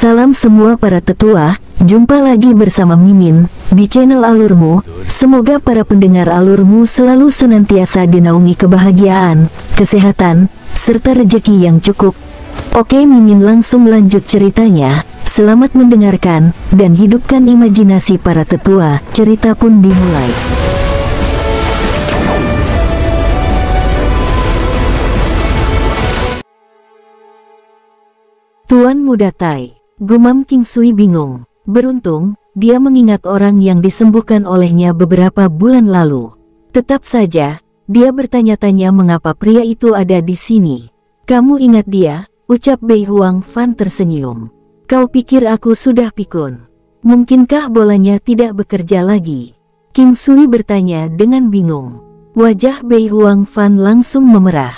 Salam semua para tetua, jumpa lagi bersama Mimin di channel Alurmu. Semoga para pendengar Alurmu selalu senantiasa dinaungi kebahagiaan, kesehatan, serta rezeki yang cukup. Oke, Mimin langsung lanjut ceritanya. Selamat mendengarkan dan hidupkan imajinasi para tetua. Cerita pun dimulai. Tuan Muda Tai, gumam King Sui bingung. Beruntung, dia mengingat orang yang disembuhkan olehnya beberapa bulan lalu. Tetap saja, dia bertanya-tanya mengapa pria itu ada di sini. Kamu ingat dia? Ucap Bei Huang Fan tersenyum. Kau pikir aku sudah pikun? Mungkinkah bolanya tidak bekerja lagi? King Sui bertanya dengan bingung. Wajah Bei Huang Fan langsung memerah.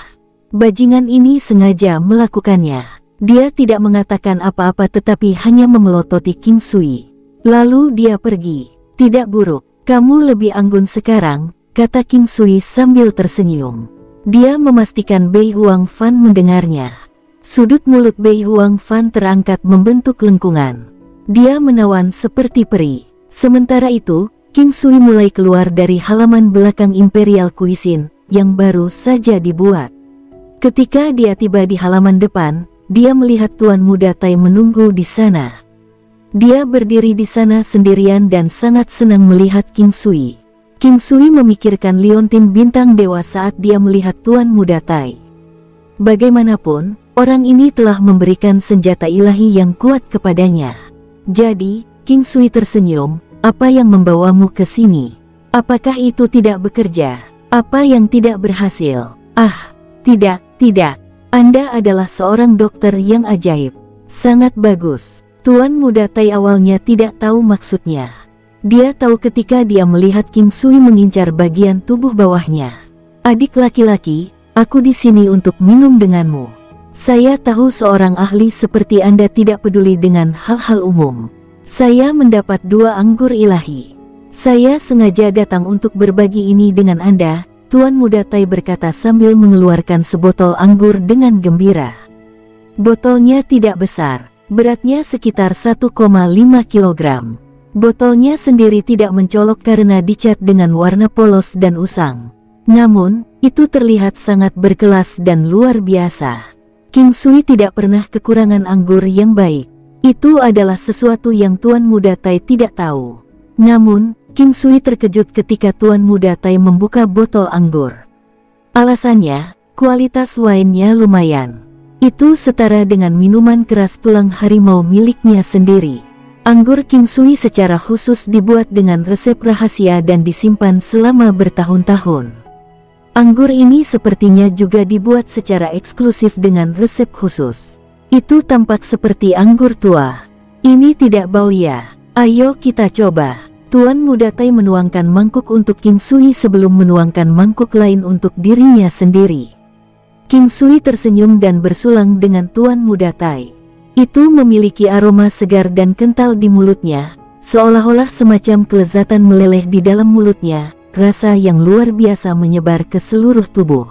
Bajingan ini sengaja melakukannya. Dia tidak mengatakan apa-apa tetapi hanya memelototi King Sui. Lalu dia pergi. Tidak buruk, kamu lebih anggun sekarang, kata King Sui sambil tersenyum. Dia memastikan Bei Huang Fan mendengarnya. Sudut mulut Bei Huang Fan terangkat membentuk lengkungan. Dia menawan seperti peri. Sementara itu, King Sui mulai keluar dari halaman belakang Imperial Cuisine yang baru saja dibuat. Ketika dia tiba di halaman depan, dia melihat Tuan Muda Tai menunggu di sana. Dia berdiri di sana sendirian dan sangat senang melihat King Sui. King Sui memikirkan liontin bintang dewa saat dia melihat Tuan Muda Tai. Bagaimanapun, orang ini telah memberikan senjata ilahi yang kuat kepadanya. Jadi, King Sui tersenyum, apa yang membawamu ke sini? Apakah itu tidak bekerja? Apa yang tidak berhasil? Ah, tidak. Anda adalah seorang dokter yang ajaib. Sangat bagus. Tuan Muda Tai awalnya tidak tahu maksudnya. Dia tahu ketika dia melihat King Sui mengincar bagian tubuh bawahnya. Adik laki-laki, aku di sini untuk minum denganmu. Saya tahu seorang ahli seperti Anda tidak peduli dengan hal-hal umum. Saya mendapat 2 anggur ilahi. Saya sengaja datang untuk berbagi ini dengan Anda. Tuan Muda Tai berkata sambil mengeluarkan sebotol anggur dengan gembira. Botolnya tidak besar, beratnya sekitar 1,5 kg. Botolnya sendiri tidak mencolok karena dicat dengan warna polos dan usang. Namun, itu terlihat sangat berkelas dan luar biasa. King Sui tidak pernah kekurangan anggur yang baik. Itu adalah sesuatu yang Tuan Muda Tai tidak tahu. Namun, King Sui terkejut ketika Tuan Muda Tai membuka botol anggur. Alasannya, kualitas wine-nya lumayan. Itu setara dengan minuman keras tulang harimau miliknya sendiri. Anggur King Sui secara khusus dibuat dengan resep rahasia dan disimpan selama bertahun-tahun. Anggur ini sepertinya juga dibuat secara eksklusif dengan resep khusus. Itu tampak seperti anggur tua. Ini tidak bau ya? Ayo kita coba. Tuan Muda Tai menuangkan mangkuk untuk King Sui sebelum menuangkan mangkuk lain untuk dirinya sendiri. King Sui tersenyum dan bersulang dengan Tuan Muda Tai. Itu memiliki aroma segar dan kental di mulutnya, seolah-olah semacam kelezatan meleleh di dalam mulutnya, rasa yang luar biasa menyebar ke seluruh tubuh.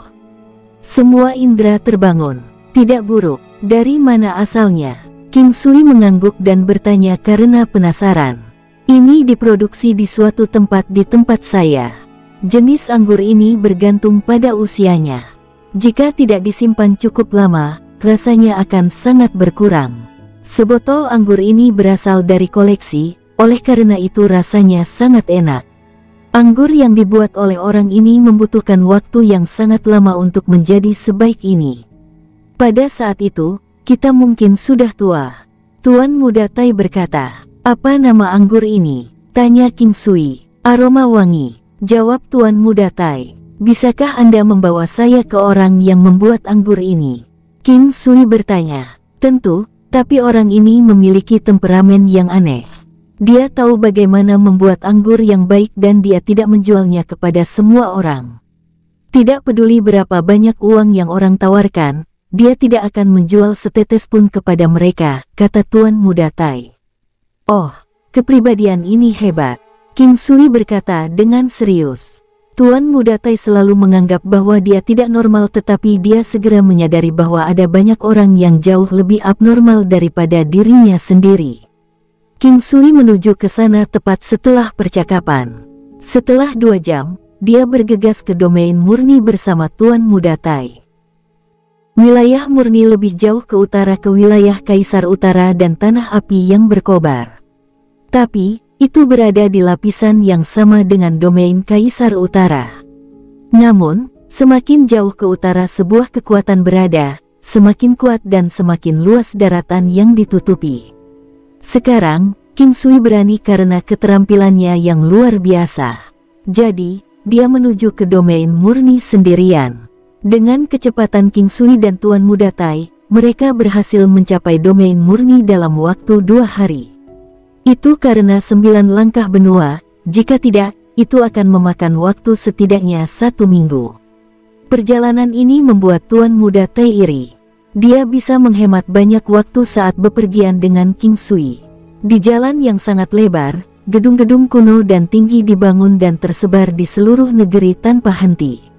Semua indera terbangun. Tidak buruk, dari mana asalnya? King Sui mengangguk dan bertanya karena penasaran. Ini diproduksi di suatu tempat di tempat saya. Jenis anggur ini bergantung pada usianya. Jika tidak disimpan cukup lama, rasanya akan sangat berkurang. Sebotol anggur ini berasal dari koleksi, oleh karena itu rasanya sangat enak. Anggur yang dibuat oleh orang ini membutuhkan waktu yang sangat lama untuk menjadi sebaik ini. Pada saat itu, kita mungkin sudah tua. Tuan Muda Tai berkata. Apa nama anggur ini? Tanya King Sui. Aroma wangi, jawab Tuan Muda Tai. Bisakah Anda membawa saya ke orang yang membuat anggur ini? King Sui bertanya. Tentu, tapi orang ini memiliki temperamen yang aneh. Dia tahu bagaimana membuat anggur yang baik dan dia tidak menjualnya kepada semua orang. Tidak peduli berapa banyak uang yang orang tawarkan, dia tidak akan menjual setetes pun kepada mereka, kata Tuan Muda Tai. Oh, kepribadian ini hebat, King Sui berkata dengan serius. Tuan Muda Tai selalu menganggap bahwa dia tidak normal, tetapi dia segera menyadari bahwa ada banyak orang yang jauh lebih abnormal daripada dirinya sendiri. King Sui menuju ke sana tepat setelah percakapan. Setelah 2 jam, dia bergegas ke domain murni bersama Tuan Muda Tai. Wilayah murni lebih jauh ke utara, ke wilayah Kaisar Utara dan tanah api yang berkobar. Tapi, itu berada di lapisan yang sama dengan domain Kaisar Utara. Namun, semakin jauh ke utara sebuah kekuatan berada, semakin kuat dan semakin luas daratan yang ditutupi. Sekarang, King Sui berani karena keterampilannya yang luar biasa. Jadi, dia menuju ke domain murni sendirian. Dengan kecepatan King Sui dan Tuan Muda Tai, mereka berhasil mencapai domain murni dalam waktu 2 hari. Itu karena 9 langkah benua, jika tidak, itu akan memakan waktu setidaknya 1 minggu. Perjalanan ini membuat Tuan Muda Tai iri. Dia bisa menghemat banyak waktu saat bepergian dengan King Sui. Di jalan yang sangat lebar, gedung-gedung kuno dan tinggi dibangun dan tersebar di seluruh negeri tanpa henti.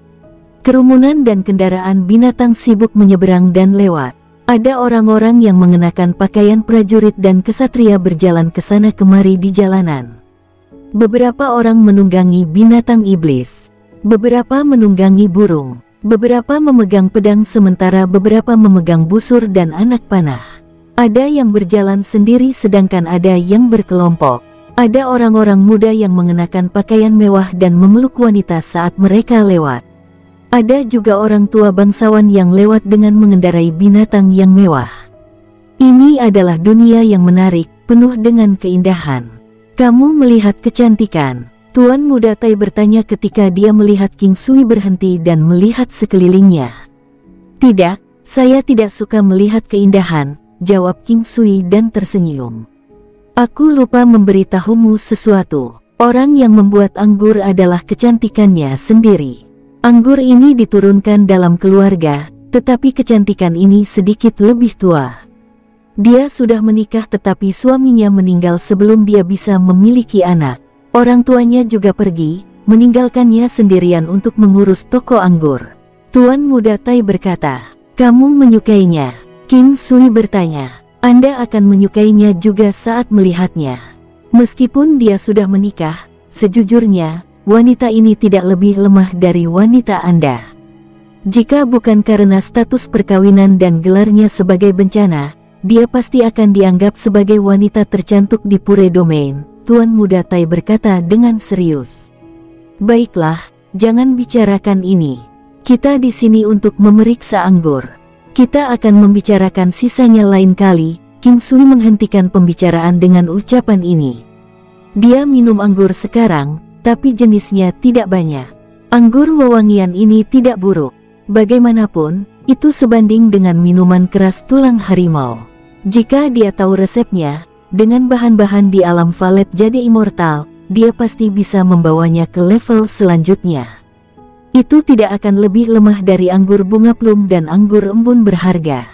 Kerumunan dan kendaraan binatang sibuk menyeberang dan lewat. Ada orang-orang yang mengenakan pakaian prajurit dan kesatria berjalan ke sana kemari di jalanan. Beberapa orang menunggangi binatang iblis. Beberapa menunggangi burung. Beberapa memegang pedang sementara beberapa memegang busur dan anak panah. Ada yang berjalan sendiri sedangkan ada yang berkelompok. Ada orang-orang muda yang mengenakan pakaian mewah dan memeluk wanita saat mereka lewat. Ada juga orang tua bangsawan yang lewat dengan mengendarai binatang yang mewah. Ini adalah dunia yang menarik, penuh dengan keindahan. Kamu melihat kecantikan? Tuan Muda Tai bertanya ketika dia melihat King Sui berhenti dan melihat sekelilingnya. Tidak, saya tidak suka melihat keindahan, jawab King Sui dan tersenyum. Aku lupa memberitahumu sesuatu. Orang yang membuat anggur adalah kecantikannya sendiri. Anggur ini diturunkan dalam keluarga, tetapi kecantikan ini sedikit lebih tua. Dia sudah menikah tetapi suaminya meninggal sebelum dia bisa memiliki anak. Orang tuanya juga pergi, meninggalkannya sendirian untuk mengurus toko anggur. Tuan Muda Tai berkata, "Kamu menyukainya?" King Sui bertanya, "Anda akan menyukainya juga saat melihatnya." Meskipun dia sudah menikah, sejujurnya, wanita ini tidak lebih lemah dari wanita Anda. Jika bukan karena status perkawinan dan gelarnya sebagai bencana, dia pasti akan dianggap sebagai wanita tercantik di Pure Domain, Tuan Muda Tai berkata dengan serius. Baiklah, jangan bicarakan ini. Kita di sini untuk memeriksa anggur. Kita akan membicarakan sisanya lain kali. King Sui menghentikan pembicaraan dengan ucapan ini. Dia minum anggur sekarang, tapi jenisnya tidak banyak. Anggur wewangian ini tidak buruk. Bagaimanapun, itu sebanding dengan minuman keras tulang harimau. Jika dia tahu resepnya, dengan bahan-bahan di alam valet jadi immortal, dia pasti bisa membawanya ke level selanjutnya. Itu tidak akan lebih lemah dari anggur bunga plum dan anggur embun berharga.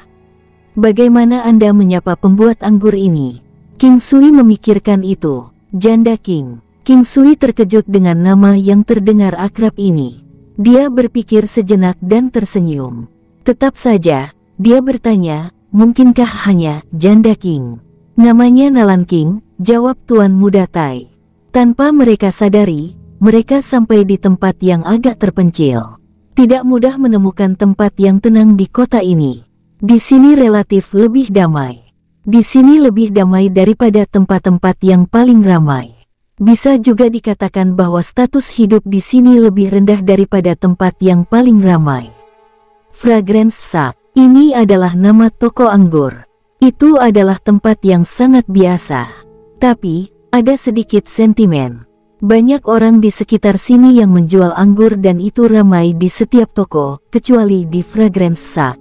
Bagaimana Anda menyapa pembuat anggur ini? King Sui memikirkan itu. Janda King. King Sui terkejut dengan nama yang terdengar akrab ini. Dia berpikir sejenak dan tersenyum. Tetap saja, dia bertanya, mungkinkah hanya Janda King? Namanya Nalan King, jawab Tuan Muda Tai. Tanpa mereka sadari, mereka sampai di tempat yang agak terpencil. Tidak mudah menemukan tempat yang tenang di kota ini. Di sini relatif lebih damai. Di sini lebih damai daripada tempat-tempat yang paling ramai. Bisa juga dikatakan bahwa status hidup di sini lebih rendah daripada tempat yang paling ramai. Fragrance Shop, ini adalah nama toko anggur. Itu adalah tempat yang sangat biasa. Tapi, ada sedikit sentimen. Banyak orang di sekitar sini yang menjual anggur dan itu ramai di setiap toko, kecuali di Fragrance Shop.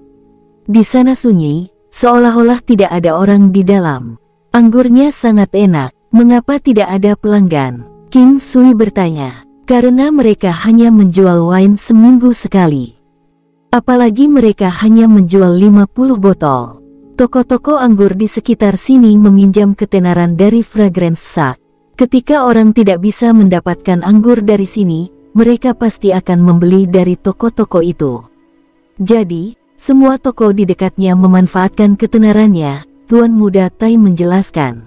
Di sana sunyi, seolah-olah tidak ada orang di dalam. Anggurnya sangat enak. Mengapa tidak ada pelanggan? King Sui bertanya. Karena mereka hanya menjual wine seminggu sekali. Apalagi mereka hanya menjual 50 botol. Toko-toko anggur di sekitar sini meminjam ketenaran dari Fragrance Shop. Ketika orang tidak bisa mendapatkan anggur dari sini, mereka pasti akan membeli dari toko-toko itu. Jadi, semua toko di dekatnya memanfaatkan ketenarannya, Tuan Muda Tai menjelaskan.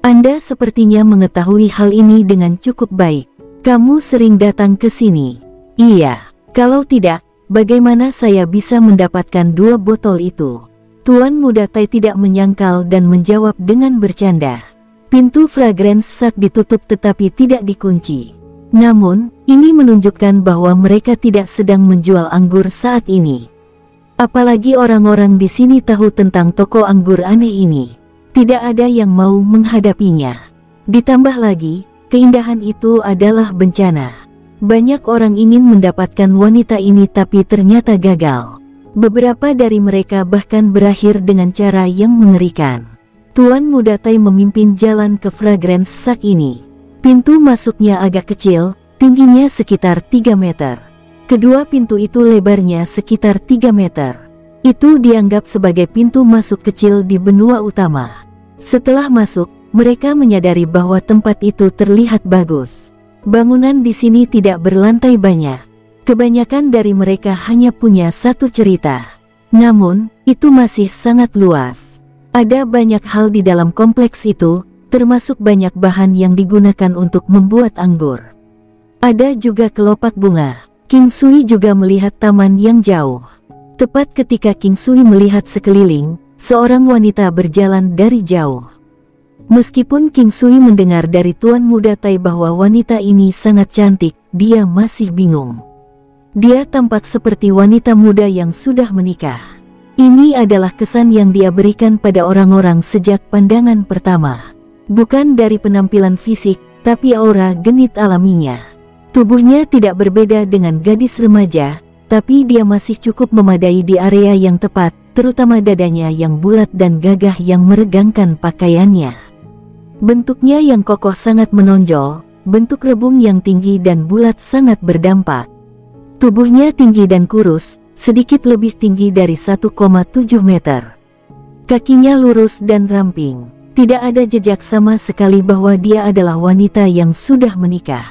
Anda sepertinya mengetahui hal ini dengan cukup baik. Kamu sering datang ke sini. Iya, kalau tidak, bagaimana saya bisa mendapatkan 2 botol itu? Tuan Muda Tai tidak menyangkal dan menjawab dengan bercanda. Pintu fragrance sak ditutup tetapi tidak dikunci. Namun, ini menunjukkan bahwa mereka tidak sedang menjual anggur saat ini. Apalagi orang-orang di sini tahu tentang toko anggur aneh ini. Tidak ada yang mau menghadapinya. Ditambah lagi, keindahan itu adalah bencana. Banyak orang ingin mendapatkan wanita ini tapi ternyata gagal. Beberapa dari mereka bahkan berakhir dengan cara yang mengerikan. Tuan Muda Tai memimpin jalan ke fragrance sak ini. Pintu masuknya agak kecil, tingginya sekitar 3 meter. Kedua pintu itu lebarnya sekitar 3 meter. Itu dianggap sebagai pintu masuk kecil di benua utama. Setelah masuk, mereka menyadari bahwa tempat itu terlihat bagus. Bangunan di sini tidak berlantai banyak. Kebanyakan dari mereka hanya punya satu cerita. Namun, itu masih sangat luas. Ada banyak hal di dalam kompleks itu, termasuk banyak bahan yang digunakan untuk membuat anggur. Ada juga kelopak bunga. King Sui juga melihat taman yang jauh. Tepat ketika King Sui melihat sekeliling, seorang wanita berjalan dari jauh. Meskipun King Sui mendengar dari Tuan Muda Tai bahwa wanita ini sangat cantik, dia masih bingung. Dia tampak seperti wanita muda yang sudah menikah. Ini adalah kesan yang dia berikan pada orang-orang sejak pandangan pertama. Bukan dari penampilan fisik, tapi aura genit alaminya. Tubuhnya tidak berbeda dengan gadis remaja, tapi dia masih cukup memadai di area yang tepat, terutama dadanya yang bulat dan gagah yang meregangkan pakaiannya. Bentuknya yang kokoh sangat menonjol, bentuk rebung yang tinggi dan bulat sangat berdampak. Tubuhnya tinggi dan kurus, sedikit lebih tinggi dari 1,7 meter. Kakinya lurus dan ramping. Tidak ada jejak sama sekali bahwa dia adalah wanita yang sudah menikah.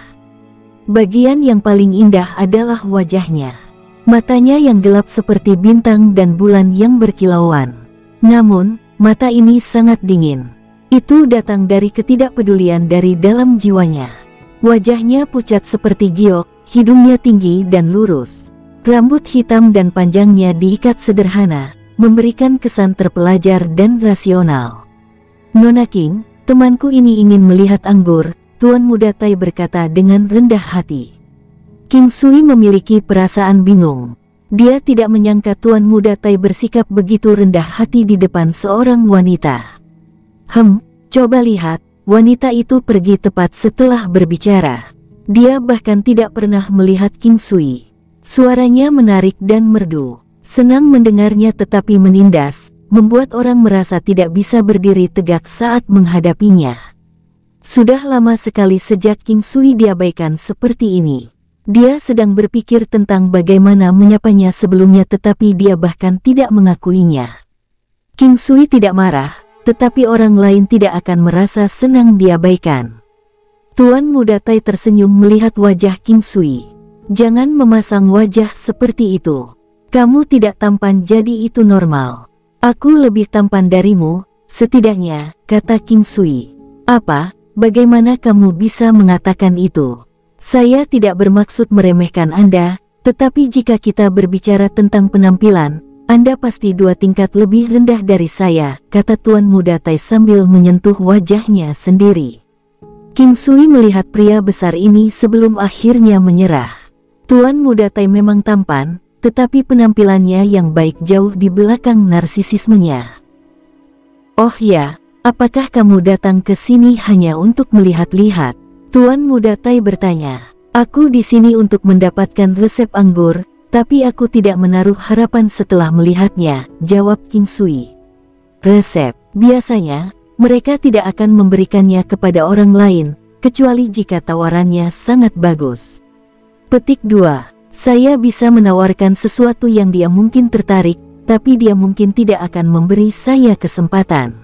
Bagian yang paling indah adalah wajahnya. Matanya yang gelap seperti bintang dan bulan yang berkilauan. Namun, mata ini sangat dingin. Itu datang dari ketidakpedulian dari dalam jiwanya. Wajahnya pucat seperti giok, hidungnya tinggi dan lurus. Rambut hitam dan panjangnya diikat sederhana, memberikan kesan terpelajar dan rasional. Nona King, temanku ini ingin melihat anggur, Tuan Muda Tai berkata dengan rendah hati. King Sui memiliki perasaan bingung. Dia tidak menyangka Tuan Muda Tai bersikap begitu rendah hati di depan seorang wanita. Coba lihat, wanita itu pergi tepat setelah berbicara. Dia bahkan tidak pernah melihat King Sui. Suaranya menarik dan merdu. Senang mendengarnya tetapi menindas, membuat orang merasa tidak bisa berdiri tegak saat menghadapinya. Sudah lama sekali sejak King Sui diabaikan seperti ini. Dia sedang berpikir tentang bagaimana menyapanya sebelumnya tetapi dia bahkan tidak mengakuinya. King Sui tidak marah, tetapi orang lain tidak akan merasa senang diabaikan. Tuan Muda Tai tersenyum melihat wajah King Sui. Jangan memasang wajah seperti itu. Kamu tidak tampan jadi itu normal. Aku lebih tampan darimu, setidaknya, kata King Sui. Apa? Bagaimana kamu bisa mengatakan itu? Saya tidak bermaksud meremehkan Anda, tetapi jika kita berbicara tentang penampilan, Anda pasti 2 tingkat lebih rendah dari saya, kata Tuan Muda Tai sambil menyentuh wajahnya sendiri. King Sui melihat pria besar ini sebelum akhirnya menyerah. Tuan Muda Tai memang tampan, tetapi penampilannya yang baik jauh di belakang narsisismenya. Oh ya, apakah kamu datang ke sini hanya untuk melihat-lihat? Tuan Muda Tai bertanya. Aku di sini untuk mendapatkan resep anggur, tapi aku tidak menaruh harapan setelah melihatnya, jawab King Sui. Resep, biasanya, mereka tidak akan memberikannya kepada orang lain, kecuali jika tawarannya sangat bagus. Petik 2. Saya bisa menawarkan sesuatu yang dia mungkin tertarik, tapi dia mungkin tidak akan memberi saya kesempatan.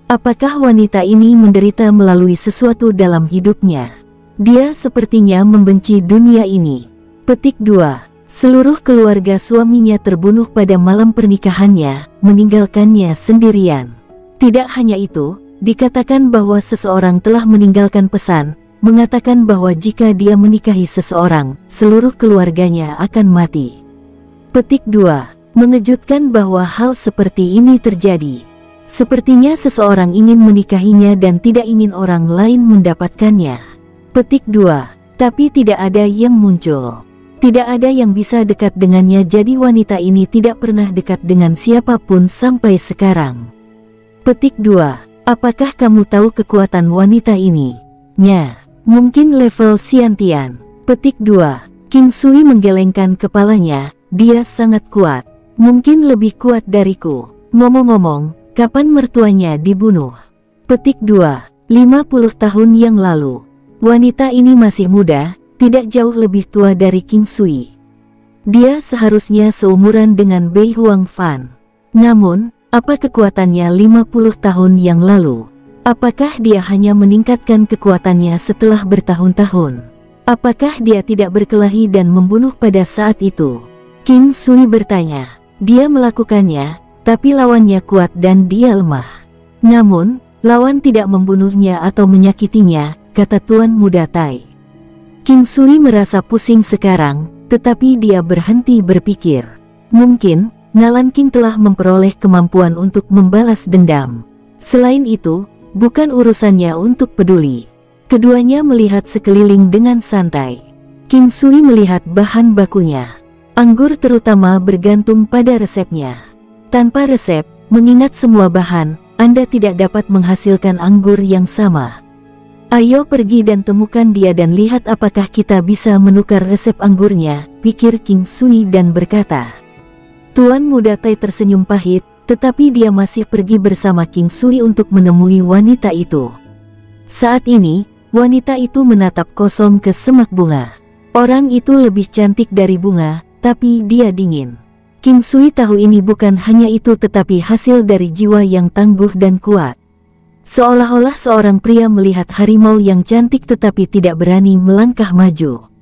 Apakah wanita ini menderita melalui sesuatu dalam hidupnya? Dia sepertinya membenci dunia ini. Petik 2. Seluruh keluarga suaminya terbunuh pada malam pernikahannya, meninggalkannya sendirian. Tidak hanya itu, dikatakan bahwa seseorang telah meninggalkan pesan, mengatakan bahwa jika dia menikahi seseorang, seluruh keluarganya akan mati. Petik 2. Mengejutkan bahwa hal seperti ini terjadi. Sepertinya seseorang ingin menikahinya dan tidak ingin orang lain mendapatkannya. Petik 2. Tapi tidak ada yang muncul. Tidak ada yang bisa dekat dengannya, jadi wanita ini tidak pernah dekat dengan siapapun sampai sekarang. Petik 2. Apakah kamu tahu kekuatan wanita ini? Nya, mungkin level Xiantian. Petik 2. King Sui menggelengkan kepalanya, dia sangat kuat. Mungkin lebih kuat dariku. Ngomong-ngomong, kapan mertuanya dibunuh? Petik 2. 50 tahun yang lalu. Wanita ini masih muda, tidak jauh lebih tua dari King Sui. Dia seharusnya seumuran dengan Bei Huangfan. Namun, apa kekuatannya 50 tahun yang lalu? Apakah dia hanya meningkatkan kekuatannya setelah bertahun-tahun? Apakah dia tidak berkelahi dan membunuh pada saat itu? King Sui bertanya. Dia melakukannya, tapi lawannya kuat dan dia lemah. Namun, lawan tidak membunuhnya atau menyakitinya, kata Tuan Muda Tai. King Sui merasa pusing sekarang, tetapi dia berhenti berpikir. Mungkin, Nalan King telah memperoleh kemampuan untuk membalas dendam. Selain itu, bukan urusannya untuk peduli. Keduanya melihat sekeliling dengan santai. King Sui melihat bahan bakunya. Anggur terutama bergantung pada resepnya. Tanpa resep, mengingat semua bahan, Anda tidak dapat menghasilkan anggur yang sama. Ayo pergi dan temukan dia dan lihat apakah kita bisa menukar resep anggurnya, pikir King Sui dan berkata. Tuan Muda Tai tersenyum pahit, tetapi dia masih pergi bersama King Sui untuk menemui wanita itu. Saat ini, wanita itu menatap kosong ke semak bunga. Orang itu lebih cantik dari bunga, tapi dia dingin. King Sui tahu ini bukan hanya itu tetapi hasil dari jiwa yang tangguh dan kuat. Seolah-olah seorang pria melihat harimau yang cantik tetapi tidak berani melangkah maju.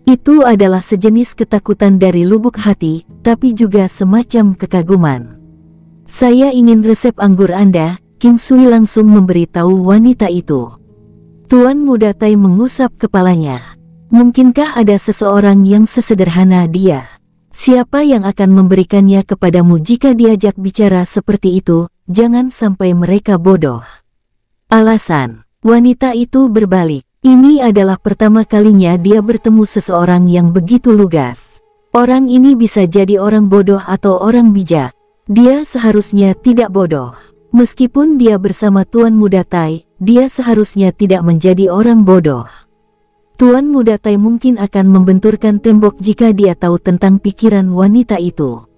Itu adalah sejenis ketakutan dari lubuk hati, tapi juga semacam kekaguman. Saya ingin resep anggur Anda, King Sui langsung memberitahu wanita itu. Tuan Muda Tai mengusap kepalanya. Mungkinkah ada seseorang yang sesederhana dia? Siapa yang akan memberikannya kepadamu jika diajak bicara seperti itu? Jangan sampai mereka bodoh. Alasan, wanita itu berbalik. Ini adalah pertama kalinya dia bertemu seseorang yang begitu lugas. Orang ini bisa jadi orang bodoh atau orang bijak. Dia seharusnya tidak bodoh. Meskipun dia bersama Tuan Muda Tai, dia seharusnya tidak menjadi orang bodoh. Tuan Muda Tai mungkin akan membenturkan tembok jika dia tahu tentang pikiran wanita itu.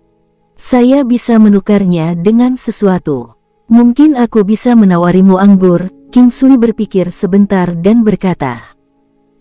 Saya bisa menukarnya dengan sesuatu. Mungkin aku bisa menawarimu anggur, King Sui berpikir sebentar dan berkata.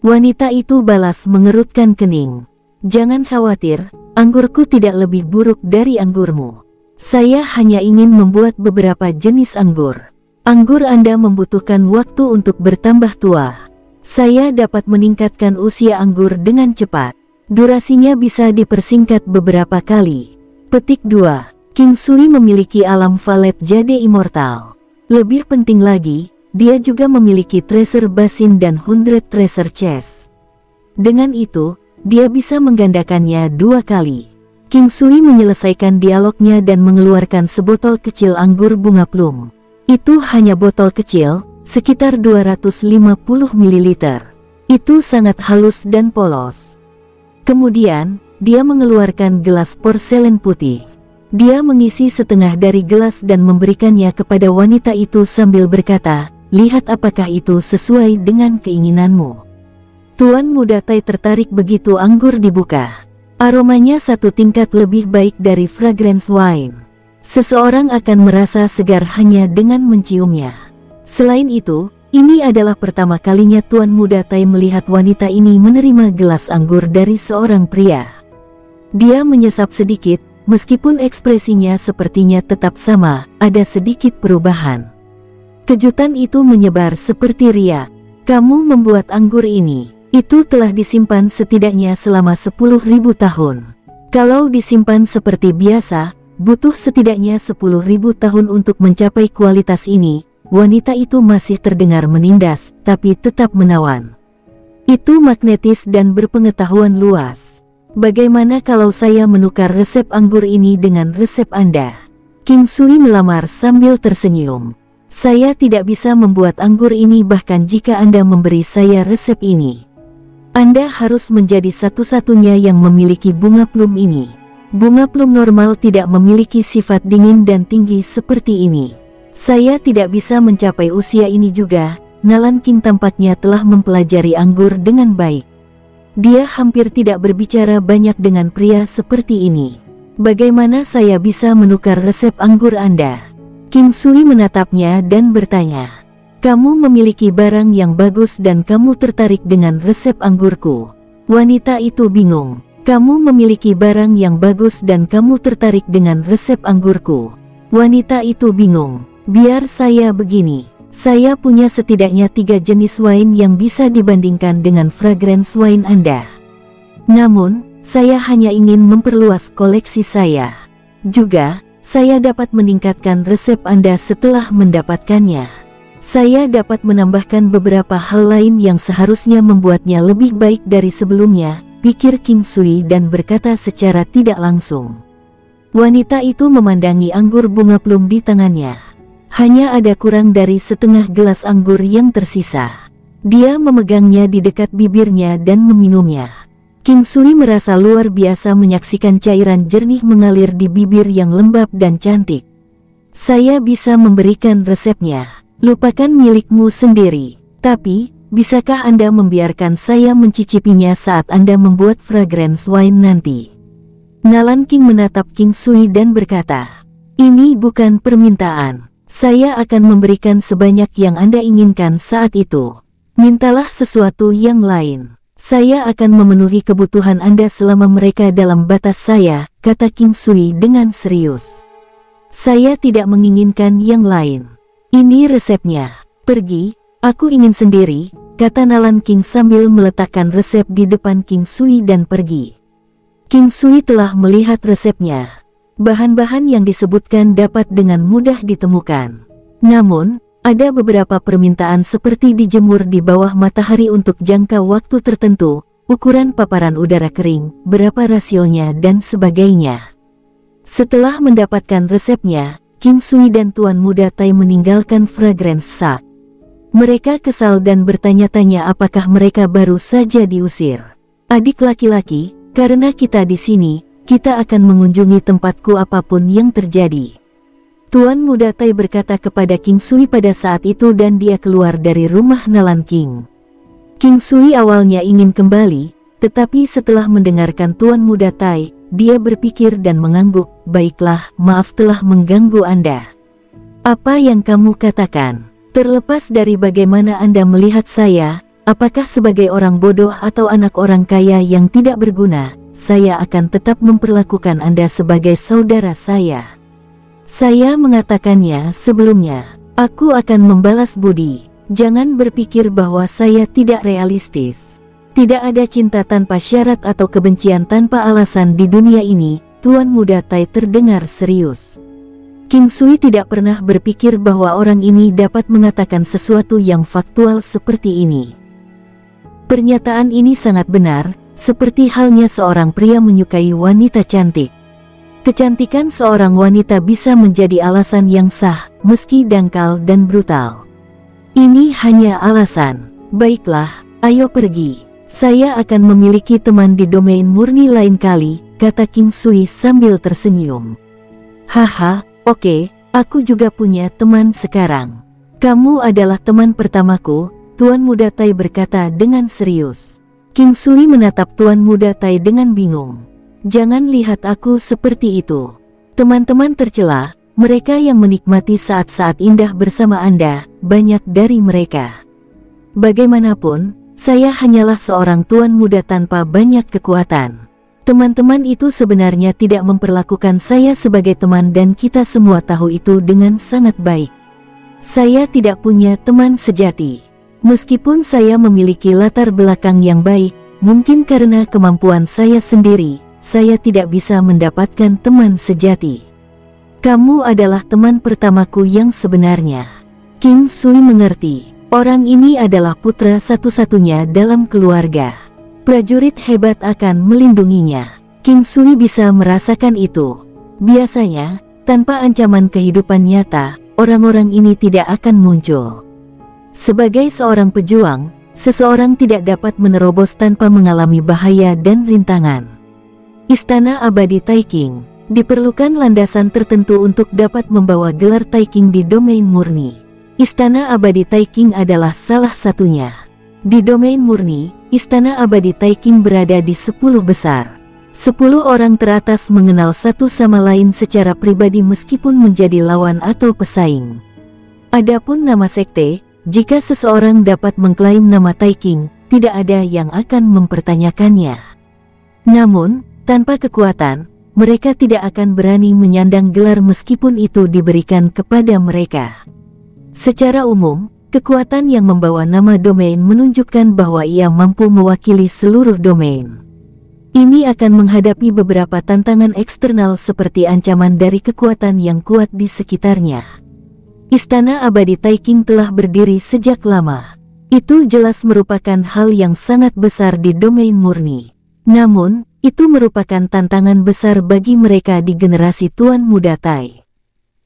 Wanita itu balas mengerutkan kening. Jangan khawatir, anggurku tidak lebih buruk dari anggurmu. Saya hanya ingin membuat beberapa jenis anggur. Anggur Anda membutuhkan waktu untuk bertambah tua. Saya dapat meningkatkan usia anggur dengan cepat. Durasinya bisa dipersingkat beberapa kali. Petik 2. King Sui memiliki alam valet jade immortal. Lebih penting lagi, dia juga memiliki treasure basin dan 100 treasure chest. Dengan itu, dia bisa menggandakannya 2 kali. King Sui menyelesaikan dialognya dan mengeluarkan sebotol kecil anggur bunga plum. Itu hanya botol kecil, sekitar 250 ml. Itu sangat halus dan polos. Kemudian, dia mengeluarkan gelas porselen putih. Dia mengisi setengah dari gelas dan memberikannya kepada wanita itu sambil berkata, lihat apakah itu sesuai dengan keinginanmu. Tuan Muda Tai tertarik begitu anggur dibuka. Aromanya satu tingkat lebih baik dari fragrance wine. Seseorang akan merasa segar hanya dengan menciumnya. Selain itu, ini adalah pertama kalinya Tuan Muda Tai melihat wanita ini menerima gelas anggur dari seorang pria. Dia menyesap sedikit, meskipun ekspresinya sepertinya tetap sama, ada sedikit perubahan. Kejutan itu menyebar seperti riak. Kamu membuat anggur ini. Itu telah disimpan setidaknya selama 10.000 tahun. Kalau disimpan seperti biasa, butuh setidaknya 10.000 tahun untuk mencapai kualitas ini. Wanita itu masih terdengar menindas, tapi tetap menawan. Itu magnetis dan berpengetahuan luas. Bagaimana kalau saya menukar resep anggur ini dengan resep Anda? King Sui melamar sambil tersenyum. Saya tidak bisa membuat anggur ini bahkan jika Anda memberi saya resep ini. Anda harus menjadi satu-satunya yang memiliki bunga plum ini. Bunga plum normal tidak memiliki sifat dingin dan tinggi seperti ini. Saya tidak bisa mencapai usia ini juga. Nalan King tampaknya telah mempelajari anggur dengan baik. Dia hampir tidak berbicara banyak dengan pria seperti ini. Bagaimana saya bisa menukar resep anggur Anda? King Sui menatapnya dan bertanya, "Kamu memiliki barang yang bagus dan kamu tertarik dengan resep anggurku." Wanita itu bingung. "Kamu memiliki barang yang bagus dan kamu tertarik dengan resep anggurku." Wanita itu bingung. "Biar saya begini. Saya punya setidaknya 3 jenis wine yang bisa dibandingkan dengan fragrance wine Anda. Namun, saya hanya ingin memperluas koleksi saya. Juga, saya dapat meningkatkan resep Anda setelah mendapatkannya. Saya dapat menambahkan beberapa hal lain yang seharusnya membuatnya lebih baik dari sebelumnya," pikir King Sui dan berkata secara tidak langsung. Wanita itu memandangi anggur bunga plum di tangannya. Hanya ada kurang dari setengah gelas anggur yang tersisa. Dia memegangnya di dekat bibirnya dan meminumnya. King Sui merasa luar biasa menyaksikan cairan jernih mengalir di bibir yang lembab dan cantik. "Saya bisa memberikan resepnya. Lupakan milikmu sendiri. Tapi, bisakah Anda membiarkan saya mencicipinya saat Anda membuat fragrance wine nanti?" Nalan King menatap King Sui dan berkata, "Ini bukan permintaan. Saya akan memberikan sebanyak yang Anda inginkan saat itu. Mintalah sesuatu yang lain. Saya akan memenuhi kebutuhan Anda selama mereka dalam batas saya," kata King Sui dengan serius. "Saya tidak menginginkan yang lain. Ini resepnya. Pergi, aku ingin sendiri," kata Nalan King sambil meletakkan resep di depan King Sui dan pergi. King Sui telah melihat resepnya. Bahan-bahan yang disebutkan dapat dengan mudah ditemukan. Namun, ada beberapa permintaan seperti dijemur di bawah matahari untuk jangka waktu tertentu, ukuran paparan udara kering, berapa rasionya dan sebagainya. Setelah mendapatkan resepnya, King Sui dan Tuan Muda Tai meninggalkan Fragrance Shack. Mereka kesal dan bertanya-tanya apakah mereka baru saja diusir. "Adik laki-laki, karena kita di sini, kita akan mengunjungi tempatku apapun yang terjadi." Tuan Muda Tai berkata kepada King Sui pada saat itu dan dia keluar dari rumah Nalan King. King Sui awalnya ingin kembali, tetapi setelah mendengarkan Tuan Muda Tai, dia berpikir dan mengangguk, "Baiklah, maaf telah mengganggu Anda." "Apa yang kamu katakan? Terlepas dari bagaimana Anda melihat saya, apakah sebagai orang bodoh atau anak orang kaya yang tidak berguna, saya akan tetap memperlakukan Anda sebagai saudara saya. Saya mengatakannya sebelumnya. Aku akan membalas budi. Jangan berpikir bahwa saya tidak realistis. Tidak ada cinta tanpa syarat atau kebencian tanpa alasan di dunia ini." Tuan Muda Tai terdengar serius. King Sui tidak pernah berpikir bahwa orang ini dapat mengatakan sesuatu yang faktual seperti ini. Pernyataan ini sangat benar, seperti halnya seorang pria menyukai wanita cantik. Kecantikan seorang wanita bisa menjadi alasan yang sah, meski dangkal dan brutal. Ini hanya alasan. "Baiklah, ayo pergi. Saya akan memiliki teman di domain murni lain kali," kata King Sui sambil tersenyum. "Haha, oke, aku juga punya teman sekarang. Kamu adalah teman pertamaku," Tuan Muda Tai berkata dengan serius. King Sui menatap Tuan Muda Tai dengan bingung. "Jangan lihat aku seperti itu. Teman-teman tercela, mereka yang menikmati saat-saat indah bersama Anda, banyak dari mereka. Bagaimanapun, saya hanyalah seorang tuan muda tanpa banyak kekuatan. Teman-teman itu sebenarnya tidak memperlakukan saya sebagai teman dan kita semua tahu itu dengan sangat baik. Saya tidak punya teman sejati. Meskipun saya memiliki latar belakang yang baik, mungkin karena kemampuan saya sendiri, saya tidak bisa mendapatkan teman sejati. Kamu adalah teman pertamaku yang sebenarnya. King Sui mengerti, orang ini adalah putra satu-satunya dalam keluarga. Prajurit hebat akan melindunginya. King Sui bisa merasakan itu. Biasanya, tanpa ancaman kehidupan nyata, orang-orang ini tidak akan muncul. Sebagai seorang pejuang, seseorang tidak dapat menerobos tanpa mengalami bahaya dan rintangan. Istana Abadi Taiking, diperlukan landasan tertentu untuk dapat membawa gelar Taiking di domain murni. Istana Abadi Taiking adalah salah satunya. Di domain murni, Istana Abadi Taiking berada di 10 besar. 10 orang teratas mengenal satu sama lain secara pribadi meskipun menjadi lawan atau pesaing. Adapun nama sekte, jika seseorang dapat mengklaim nama Taiking, tidak ada yang akan mempertanyakannya. Namun, tanpa kekuatan, mereka tidak akan berani menyandang gelar meskipun itu diberikan kepada mereka. Secara umum, kekuatan yang membawa nama domain menunjukkan bahwa ia mampu mewakili seluruh domain. Ini akan menghadapi beberapa tantangan eksternal seperti ancaman dari kekuatan yang kuat di sekitarnya. Istana Abadi Taiking telah berdiri sejak lama. Itu jelas merupakan hal yang sangat besar di domain murni. Namun, itu merupakan tantangan besar bagi mereka di generasi Tuan Muda Tai.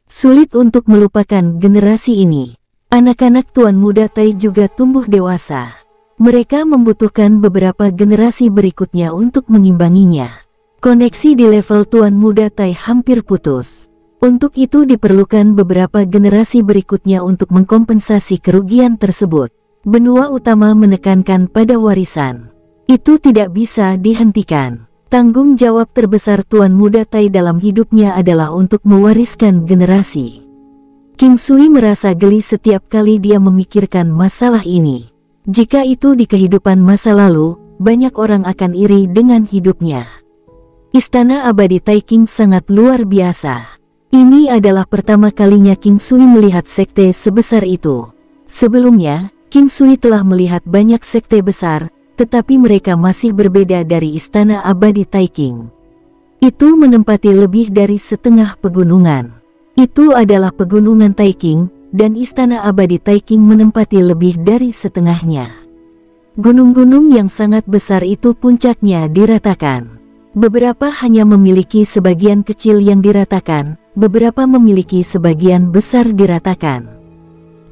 Sulit untuk melupakan generasi ini. Anak-anak Tuan Muda Tai juga tumbuh dewasa. Mereka membutuhkan beberapa generasi berikutnya untuk mengimbanginya. Koneksi di level Tuan Muda Tai hampir putus. Untuk itu diperlukan beberapa generasi berikutnya untuk mengkompensasi kerugian tersebut. Benua utama menekankan pada warisan. Itu tidak bisa dihentikan. Tanggung jawab terbesar Tuan Muda Tai dalam hidupnya adalah untuk mewariskan generasi. King Sui merasa geli setiap kali dia memikirkan masalah ini. Jika itu di kehidupan masa lalu, banyak orang akan iri dengan hidupnya. Istana Abadi Taiking sangat luar biasa. Ini adalah pertama kalinya King Sui melihat sekte sebesar itu. Sebelumnya, King Sui telah melihat banyak sekte besar, tetapi mereka masih berbeda dari Istana Abadi Taiking. Itu menempati lebih dari setengah pegunungan. Itu adalah pegunungan Taiking, dan Istana Abadi Taiking menempati lebih dari setengahnya. Gunung-gunung yang sangat besar itu puncaknya diratakan. Beberapa hanya memiliki sebagian kecil yang diratakan, beberapa memiliki sebagian besar diratakan.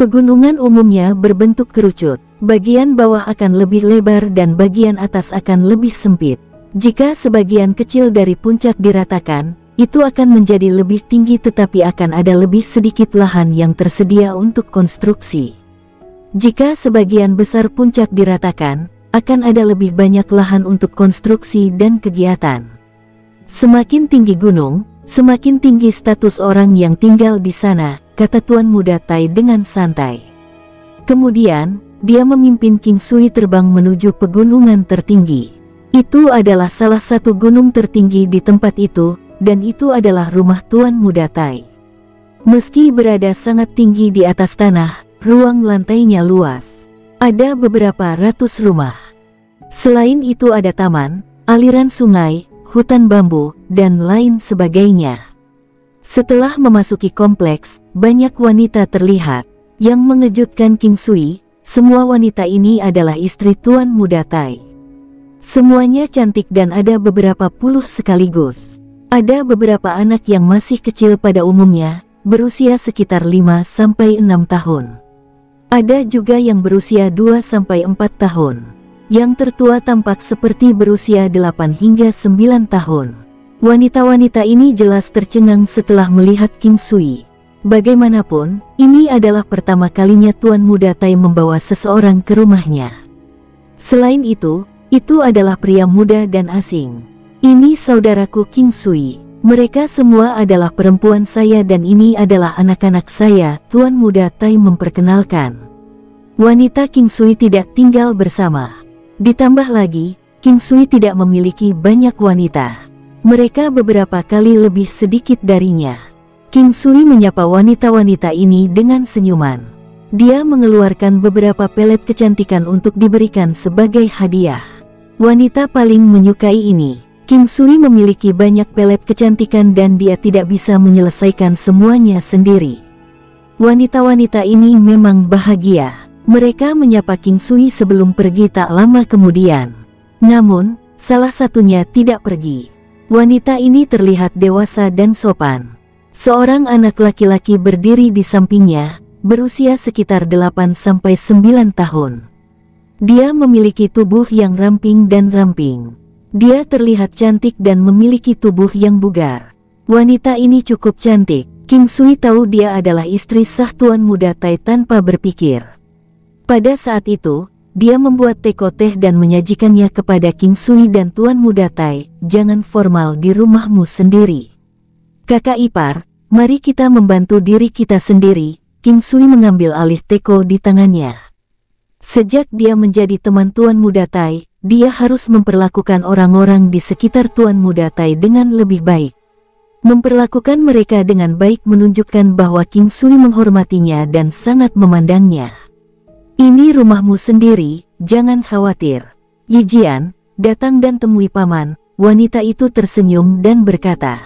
Pegunungan umumnya berbentuk kerucut, bagian bawah akan lebih lebar dan bagian atas akan lebih sempit. Jika sebagian kecil dari puncak diratakan, itu akan menjadi lebih tinggi tetapi akan ada lebih sedikit lahan yang tersedia untuk konstruksi. Jika sebagian besar puncak diratakan, akan ada lebih banyak lahan untuk konstruksi dan kegiatan. Semakin tinggi gunung, semakin tinggi status orang yang tinggal di sana, kata Tuan Muda Tai dengan santai. Kemudian, dia memimpin King Sui terbang menuju pegunungan tertinggi. Itu adalah salah satu gunung tertinggi di tempat itu, dan itu adalah rumah Tuan Muda Tai. Meski berada sangat tinggi di atas tanah, ruang lantainya luas. Ada beberapa ratus rumah. Selain itu ada taman, aliran sungai, hutan bambu, dan lain sebagainya. Setelah memasuki kompleks, banyak wanita terlihat. Yang mengejutkan King Sui, semua wanita ini adalah istri Tuan Muda Tai. Semuanya cantik dan ada beberapa puluh sekaligus. Ada beberapa anak yang masih kecil pada umumnya, berusia sekitar 5-6 tahun. Ada juga yang berusia 2-4 tahun. Yang tertua tampak seperti berusia 8 hingga 9 tahun. Wanita-wanita ini jelas tercengang setelah melihat King Sui. Bagaimanapun, ini adalah pertama kalinya Tuan Muda Tai membawa seseorang ke rumahnya. Selain itu adalah pria muda dan asing. Ini saudaraku King Sui. Mereka semua adalah perempuan saya dan ini adalah anak-anak saya, Tuan Muda Tai memperkenalkan. Wanita King Sui tidak tinggal bersama. Ditambah lagi, King Sui tidak memiliki banyak wanita. Mereka beberapa kali lebih sedikit darinya. King Sui menyapa wanita-wanita ini dengan senyuman. Dia mengeluarkan beberapa pelet kecantikan untuk diberikan sebagai hadiah. Wanita paling menyukai ini. King Sui memiliki banyak pelet kecantikan dan dia tidak bisa menyelesaikan semuanya sendiri. Wanita-wanita ini memang bahagia. Mereka menyapa King Sui sebelum pergi tak lama kemudian. Namun, salah satunya tidak pergi. Wanita ini terlihat dewasa dan sopan. Seorang anak laki-laki berdiri di sampingnya, berusia sekitar 8-9 tahun. Dia memiliki tubuh yang ramping dan ramping. Dia terlihat cantik dan memiliki tubuh yang bugar. Wanita ini cukup cantik. King Sui tahu dia adalah istri sah tuan muda Tai tanpa berpikir. Pada saat itu, dia membuat teko teh dan menyajikannya kepada King Sui dan tuan muda Tai. Jangan formal di rumahmu sendiri. Kakak ipar, mari kita membantu diri kita sendiri. King Sui mengambil alih teko di tangannya. Sejak dia menjadi teman tuan muda Tai, dia harus memperlakukan orang-orang di sekitar tuan muda Tai dengan lebih baik. Memperlakukan mereka dengan baik menunjukkan bahwa King Sui menghormatinya dan sangat memandangnya. Ini rumahmu sendiri, jangan khawatir. Yi Jian, datang dan temui paman. Wanita itu tersenyum dan berkata.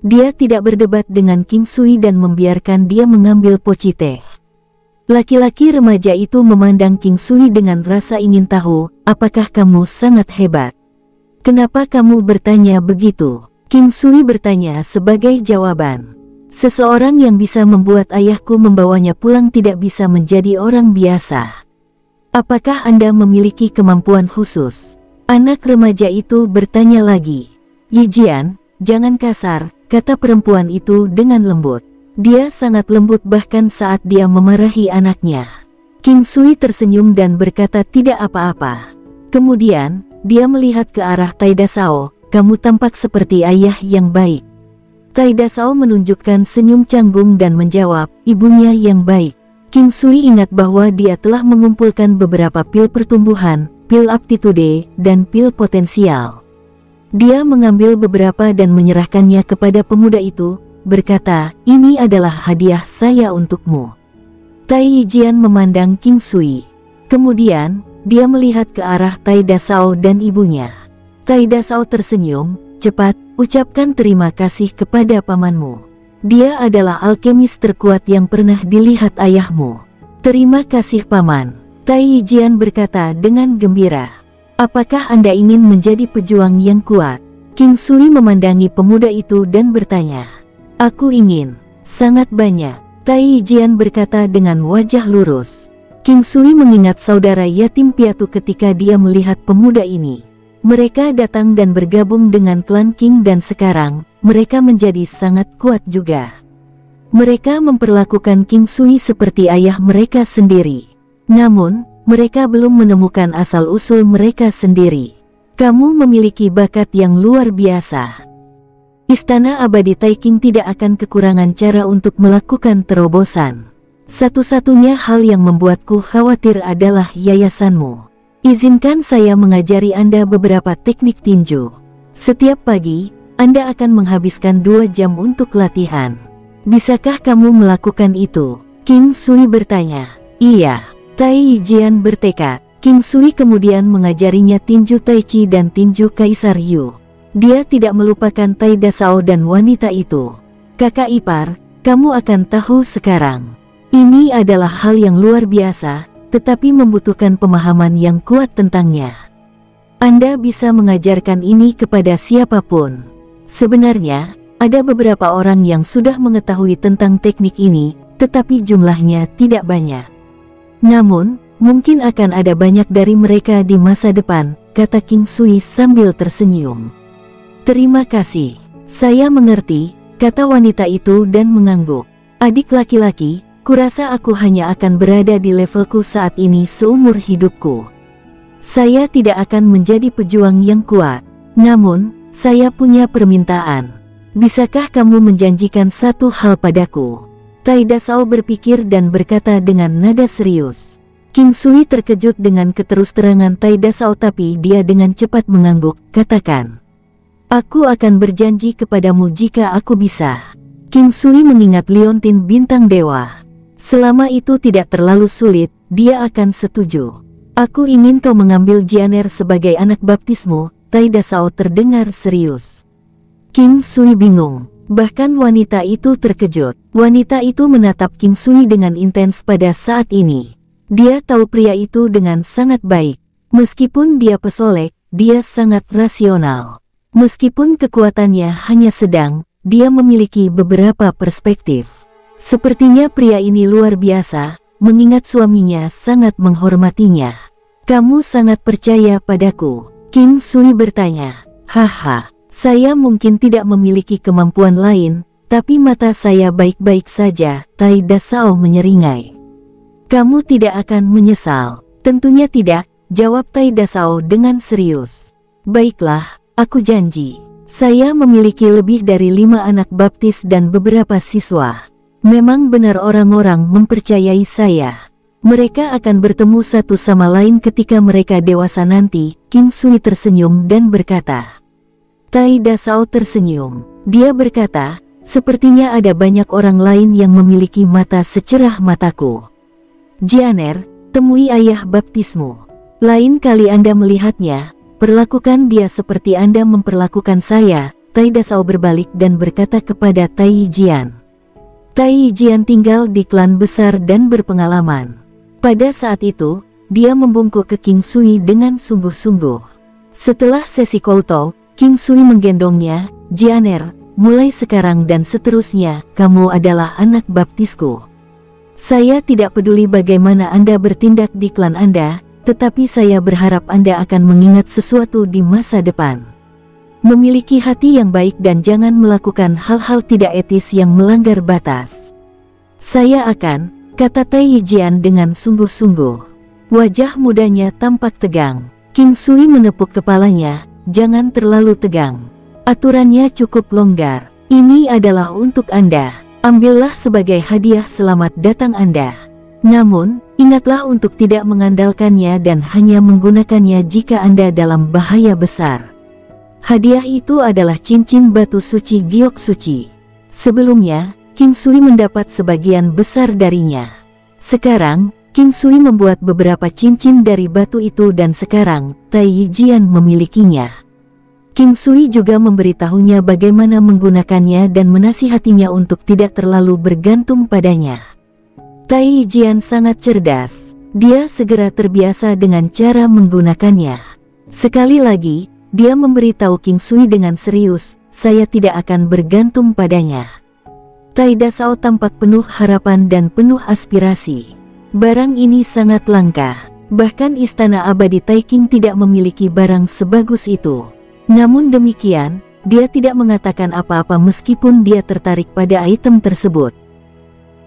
Dia tidak berdebat dengan King Sui dan membiarkan dia mengambil poci teh. Laki-laki remaja itu memandang King Sui dengan rasa ingin tahu, apakah kamu sangat hebat? Kenapa kamu bertanya begitu? King Sui bertanya sebagai jawaban. Seseorang yang bisa membuat ayahku membawanya pulang tidak bisa menjadi orang biasa. Apakah Anda memiliki kemampuan khusus? Anak remaja itu bertanya lagi. Yi Jian, jangan kasar, kata perempuan itu dengan lembut. Dia sangat lembut bahkan saat dia memarahi anaknya. King Sui tersenyum dan berkata tidak apa-apa. Kemudian, dia melihat ke arah Tai Dasao. Kamu tampak seperti ayah yang baik. Tai Dasao menunjukkan senyum canggung dan menjawab, ibunya yang baik. King Sui ingat bahwa dia telah mengumpulkan beberapa pil pertumbuhan, pil aptitude, dan pil potensial. Dia mengambil beberapa dan menyerahkannya kepada pemuda itu, berkata, ini adalah hadiah saya untukmu. Tai Yijian memandang King Sui. Kemudian, dia melihat ke arah Tai Dasao dan ibunya. Tai Dasao tersenyum, cepat, ucapkan terima kasih kepada pamanmu. Dia adalah alkemis terkuat yang pernah dilihat ayahmu. Terima kasih paman. Tai Yijian berkata dengan gembira. Apakah Anda ingin menjadi pejuang yang kuat? King Sui memandangi pemuda itu dan bertanya. Aku ingin. Sangat banyak. Tai Yijian berkata dengan wajah lurus. King Sui mengingat saudara yatim piatu ketika dia melihat pemuda ini. Mereka datang dan bergabung dengan klan King dan sekarang, mereka menjadi sangat kuat juga. Mereka memperlakukan King Sui seperti ayah mereka sendiri. Namun, mereka belum menemukan asal-usul mereka sendiri. Kamu memiliki bakat yang luar biasa. Istana abadi Taiking tidak akan kekurangan cara untuk melakukan terobosan. Satu-satunya hal yang membuatku khawatir adalah yayasanmu. Izinkan saya mengajari Anda beberapa teknik tinju. Setiap pagi, Anda akan menghabiskan 2 jam untuk latihan. Bisakah kamu melakukan itu? King Sui bertanya. Iya. Tai Yijian bertekad. King Sui kemudian mengajarinya tinju Tai Chi dan tinju Kaisar Yu. Dia tidak melupakan Tai Dasao dan wanita itu. Kakak ipar, kamu akan tahu sekarang. Ini adalah hal yang luar biasa, tetapi membutuhkan pemahaman yang kuat tentangnya. Anda bisa mengajarkan ini kepada siapapun. Sebenarnya, ada beberapa orang yang sudah mengetahui tentang teknik ini, tetapi jumlahnya tidak banyak. Namun, mungkin akan ada banyak dari mereka di masa depan, kata King Sui sambil tersenyum. Terima kasih. Saya mengerti, kata wanita itu dan mengangguk. Adik laki-laki, kurasa aku hanya akan berada di levelku saat ini seumur hidupku. Saya tidak akan menjadi pejuang yang kuat. Namun, saya punya permintaan. Bisakah kamu menjanjikan satu hal padaku? Tai Dasao berpikir dan berkata dengan nada serius. King Sui terkejut dengan keterus-terangan Tai Dasao tapi dia dengan cepat mengangguk, katakan. Aku akan berjanji kepadamu jika aku bisa. King Sui mengingat liontin bintang dewa. Selama itu tidak terlalu sulit, dia akan setuju. Aku ingin kau mengambil Jianer sebagai anak baptismu, Tai Dasao terdengar serius. King Sui bingung. Bahkan wanita itu terkejut. Wanita itu menatap King Sui dengan intens pada saat ini. Dia tahu pria itu dengan sangat baik. Meskipun dia pesolek, dia sangat rasional. Meskipun kekuatannya hanya sedang, dia memiliki beberapa perspektif. Sepertinya pria ini luar biasa, mengingat suaminya sangat menghormatinya. Kamu sangat percaya padaku? King Sui bertanya. Haha. Saya mungkin tidak memiliki kemampuan lain, tapi mata saya baik-baik saja, Tai Dasao menyeringai. Kamu tidak akan menyesal. Tentunya tidak, jawab Tai Dasao dengan serius. Baiklah, aku janji. Saya memiliki lebih dari 5 anak baptis dan beberapa siswa. Memang benar orang-orang mempercayai saya. Mereka akan bertemu satu sama lain ketika mereka dewasa nanti. King Sui tersenyum dan berkata. Tai Dasao tersenyum. Dia berkata, sepertinya ada banyak orang lain yang memiliki mata secerah mataku. Jianer, temui ayah baptismu. Lain kali Anda melihatnya, perlakukan dia seperti Anda memperlakukan saya. Tai Dasao berbalik dan berkata kepada Tai Jian. Tai Jian tinggal di klan besar dan berpengalaman. Pada saat itu, dia membungkuk ke King Sui dengan sungguh-sungguh. Setelah sesi koutou, King Sui menggendongnya. Jianer, mulai sekarang dan seterusnya, kamu adalah anak baptisku. Saya tidak peduli bagaimana Anda bertindak di klan Anda, tetapi saya berharap Anda akan mengingat sesuatu di masa depan. Memiliki hati yang baik dan jangan melakukan hal-hal tidak etis yang melanggar batas. Saya akan, kata Tai Jian dengan sungguh-sungguh. Wajah mudanya tampak tegang. King Sui menepuk kepalanya. Jangan terlalu tegang. Aturannya cukup longgar. Ini adalah untuk Anda. Ambillah sebagai hadiah selamat datang Anda. Namun, ingatlah untuk tidak mengandalkannya dan hanya menggunakannya jika Anda dalam bahaya besar. Hadiah itu adalah cincin batu suci giok suci. Sebelumnya, King Sui mendapat sebagian besar darinya. Sekarang, King Sui membuat beberapa cincin dari batu itu dan sekarang, Tai Jian memilikinya. King Sui juga memberitahunya bagaimana menggunakannya dan menasihatinya untuk tidak terlalu bergantung padanya. Tai Jian sangat cerdas. Dia segera terbiasa dengan cara menggunakannya. Sekali lagi, dia memberitahu King Sui dengan serius, saya tidak akan bergantung padanya. Tai Dasao tampak penuh harapan dan penuh aspirasi. Barang ini sangat langka. Bahkan Istana Abadi Taiking tidak memiliki barang sebagus itu. Namun demikian, dia tidak mengatakan apa-apa meskipun dia tertarik pada item tersebut.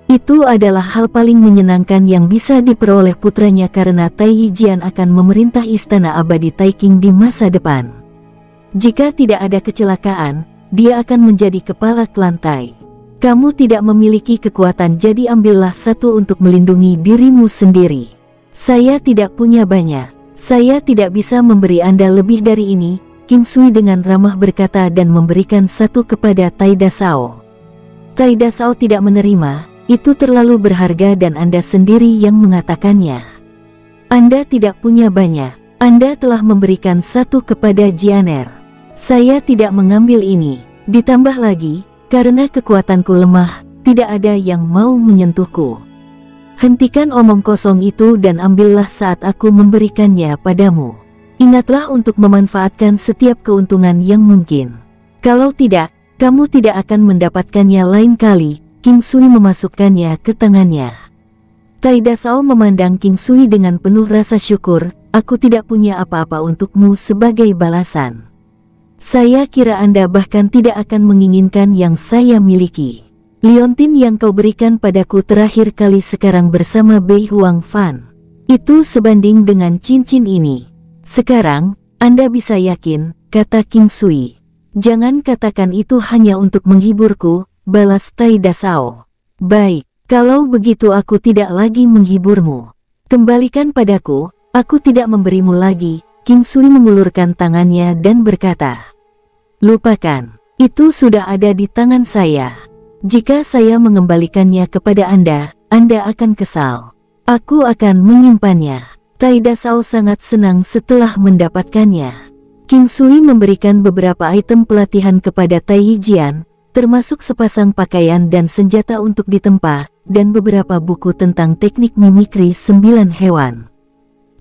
Itu adalah hal paling menyenangkan yang bisa diperoleh putranya karena Tai Jian akan memerintah Istana Abadi Taiking di masa depan. Jika tidak ada kecelakaan, dia akan menjadi kepala klan Tai. Kamu tidak memiliki kekuatan, jadi ambillah satu untuk melindungi dirimu sendiri. Saya tidak punya banyak. Saya tidak bisa memberi Anda lebih dari ini, King Sui dengan ramah berkata dan memberikan satu kepada Tai Dasao. Tai Dasao tidak menerima, itu terlalu berharga dan Anda sendiri yang mengatakannya. Anda tidak punya banyak. Anda telah memberikan satu kepada Jianer. Saya tidak mengambil ini. Ditambah lagi, karena kekuatanku lemah, tidak ada yang mau menyentuhku. Hentikan omong kosong itu dan ambillah saat aku memberikannya padamu. Ingatlah untuk memanfaatkan setiap keuntungan yang mungkin. Kalau tidak, kamu tidak akan mendapatkannya lain kali. King Sui memasukkannya ke tangannya. Tai Dasao memandang King Sui dengan penuh rasa syukur. Aku tidak punya apa-apa untukmu sebagai balasan. Saya kira Anda bahkan tidak akan menginginkan yang saya miliki. Liontin yang kau berikan padaku terakhir kali sekarang bersama Bei Huang Fan. Itu sebanding dengan cincin ini. Sekarang, Anda bisa yakin, kata King Sui. Jangan katakan itu hanya untuk menghiburku, balas Tai Dasao. Baik, kalau begitu aku tidak lagi menghiburmu. Kembalikan padaku, aku tidak memberimu lagi. King Sui mengulurkan tangannya dan berkata, lupakan, itu sudah ada di tangan saya. Jika saya mengembalikannya kepada Anda, Anda akan kesal. Aku akan menyimpannya. Tai Dasao sangat senang setelah mendapatkannya. King Sui memberikan beberapa item pelatihan kepada Tai Jian, termasuk sepasang pakaian dan senjata untuk ditempa, dan beberapa buku tentang teknik mimikri 9 hewan.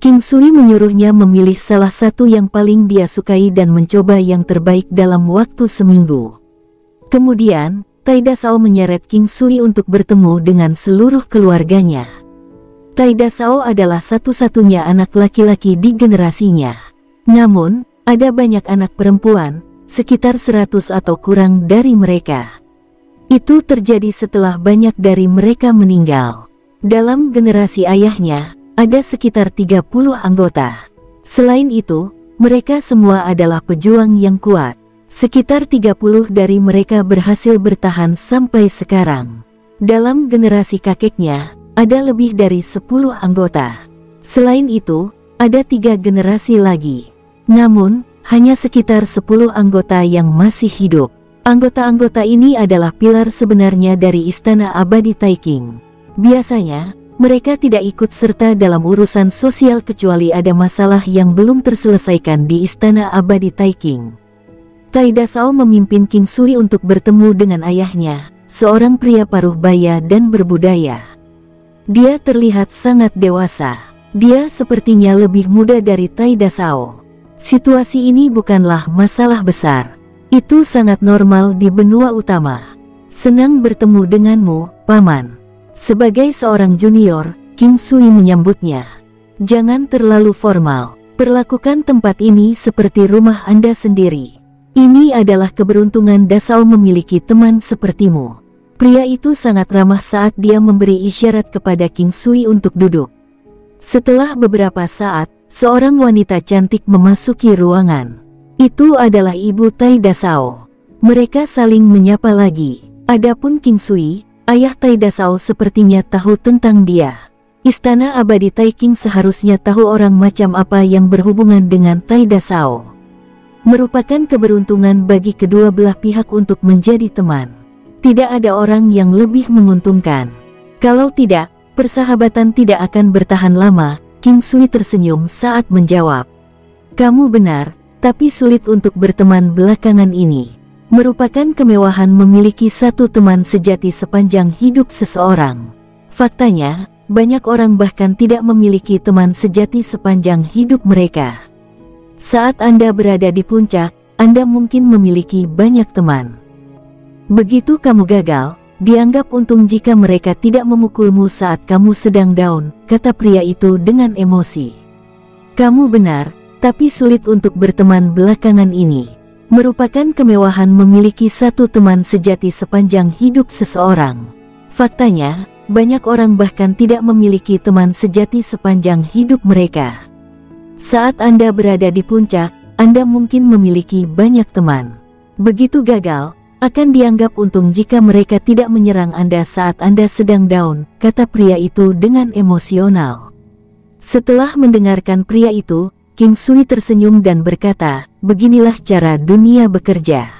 King Sui menyuruhnya memilih salah satu yang paling dia sukai dan mencoba yang terbaik dalam waktu seminggu. Kemudian, Tai Dasao menyeret King Sui untuk bertemu dengan seluruh keluarganya. Tai Dasao adalah satu-satunya anak laki-laki di generasinya. Namun, ada banyak anak perempuan, sekitar 100 atau kurang dari mereka. Itu terjadi setelah banyak dari mereka meninggal. Dalam generasi ayahnya, ada sekitar 30 anggota. Selain itu, mereka semua adalah pejuang yang kuat. Sekitar 30 dari mereka berhasil bertahan sampai sekarang. Dalam generasi kakeknya, ada lebih dari 10 anggota. Selain itu, ada 3 generasi lagi. Namun, hanya sekitar 10 anggota yang masih hidup. Anggota-anggota ini adalah pilar sebenarnya dari Istana Abadi Taikang. Biasanya, mereka tidak ikut serta dalam urusan sosial kecuali ada masalah yang belum terselesaikan di Istana Abadi Taikang. Tai Dasao memimpin King Sui untuk bertemu dengan ayahnya, seorang pria paruh baya dan berbudaya. Dia terlihat sangat dewasa. Dia sepertinya lebih muda dari Tai Dasao. Situasi ini bukanlah masalah besar. Itu sangat normal di benua utama. Senang bertemu denganmu, Paman. Sebagai seorang junior, King Sui menyambutnya. Jangan terlalu formal. Perlakukan tempat ini seperti rumah Anda sendiri. Ini adalah keberuntungan Dasao memiliki teman sepertimu. Pria itu sangat ramah saat dia memberi isyarat kepada King Sui untuk duduk. Setelah beberapa saat, seorang wanita cantik memasuki ruangan. Itu adalah ibu Tai Dasao. Mereka saling menyapa lagi. Adapun King Sui, ayah Tai Dasao sepertinya tahu tentang dia. Istana Abadi Taikang seharusnya tahu orang macam apa yang berhubungan dengan Tai Dasao. Merupakan keberuntungan bagi kedua belah pihak untuk menjadi teman. Tidak ada orang yang lebih menguntungkan. Kalau tidak, persahabatan tidak akan bertahan lama. King Sui tersenyum saat menjawab. Kamu benar, tapi sulit untuk berteman belakangan ini. Merupakan kemewahan memiliki satu teman sejati sepanjang hidup seseorang. Faktanya, banyak orang bahkan tidak memiliki teman sejati sepanjang hidup mereka. Saat Anda berada di puncak, Anda mungkin memiliki banyak teman. Begitu kamu gagal, dianggap untung jika mereka tidak memukulmu saat kamu sedang down, kata pria itu dengan emosi. Kamu benar, tapi sulit untuk berteman belakangan ini. Merupakan kemewahan memiliki satu teman sejati sepanjang hidup seseorang. Faktanya, banyak orang bahkan tidak memiliki teman sejati sepanjang hidup mereka. Saat Anda berada di puncak, Anda mungkin memiliki banyak teman. Begitu gagal, akan dianggap untung jika mereka tidak menyerang Anda saat Anda sedang down, kata pria itu dengan emosional. Setelah mendengarkan pria itu, King Sui tersenyum dan berkata, beginilah cara dunia bekerja.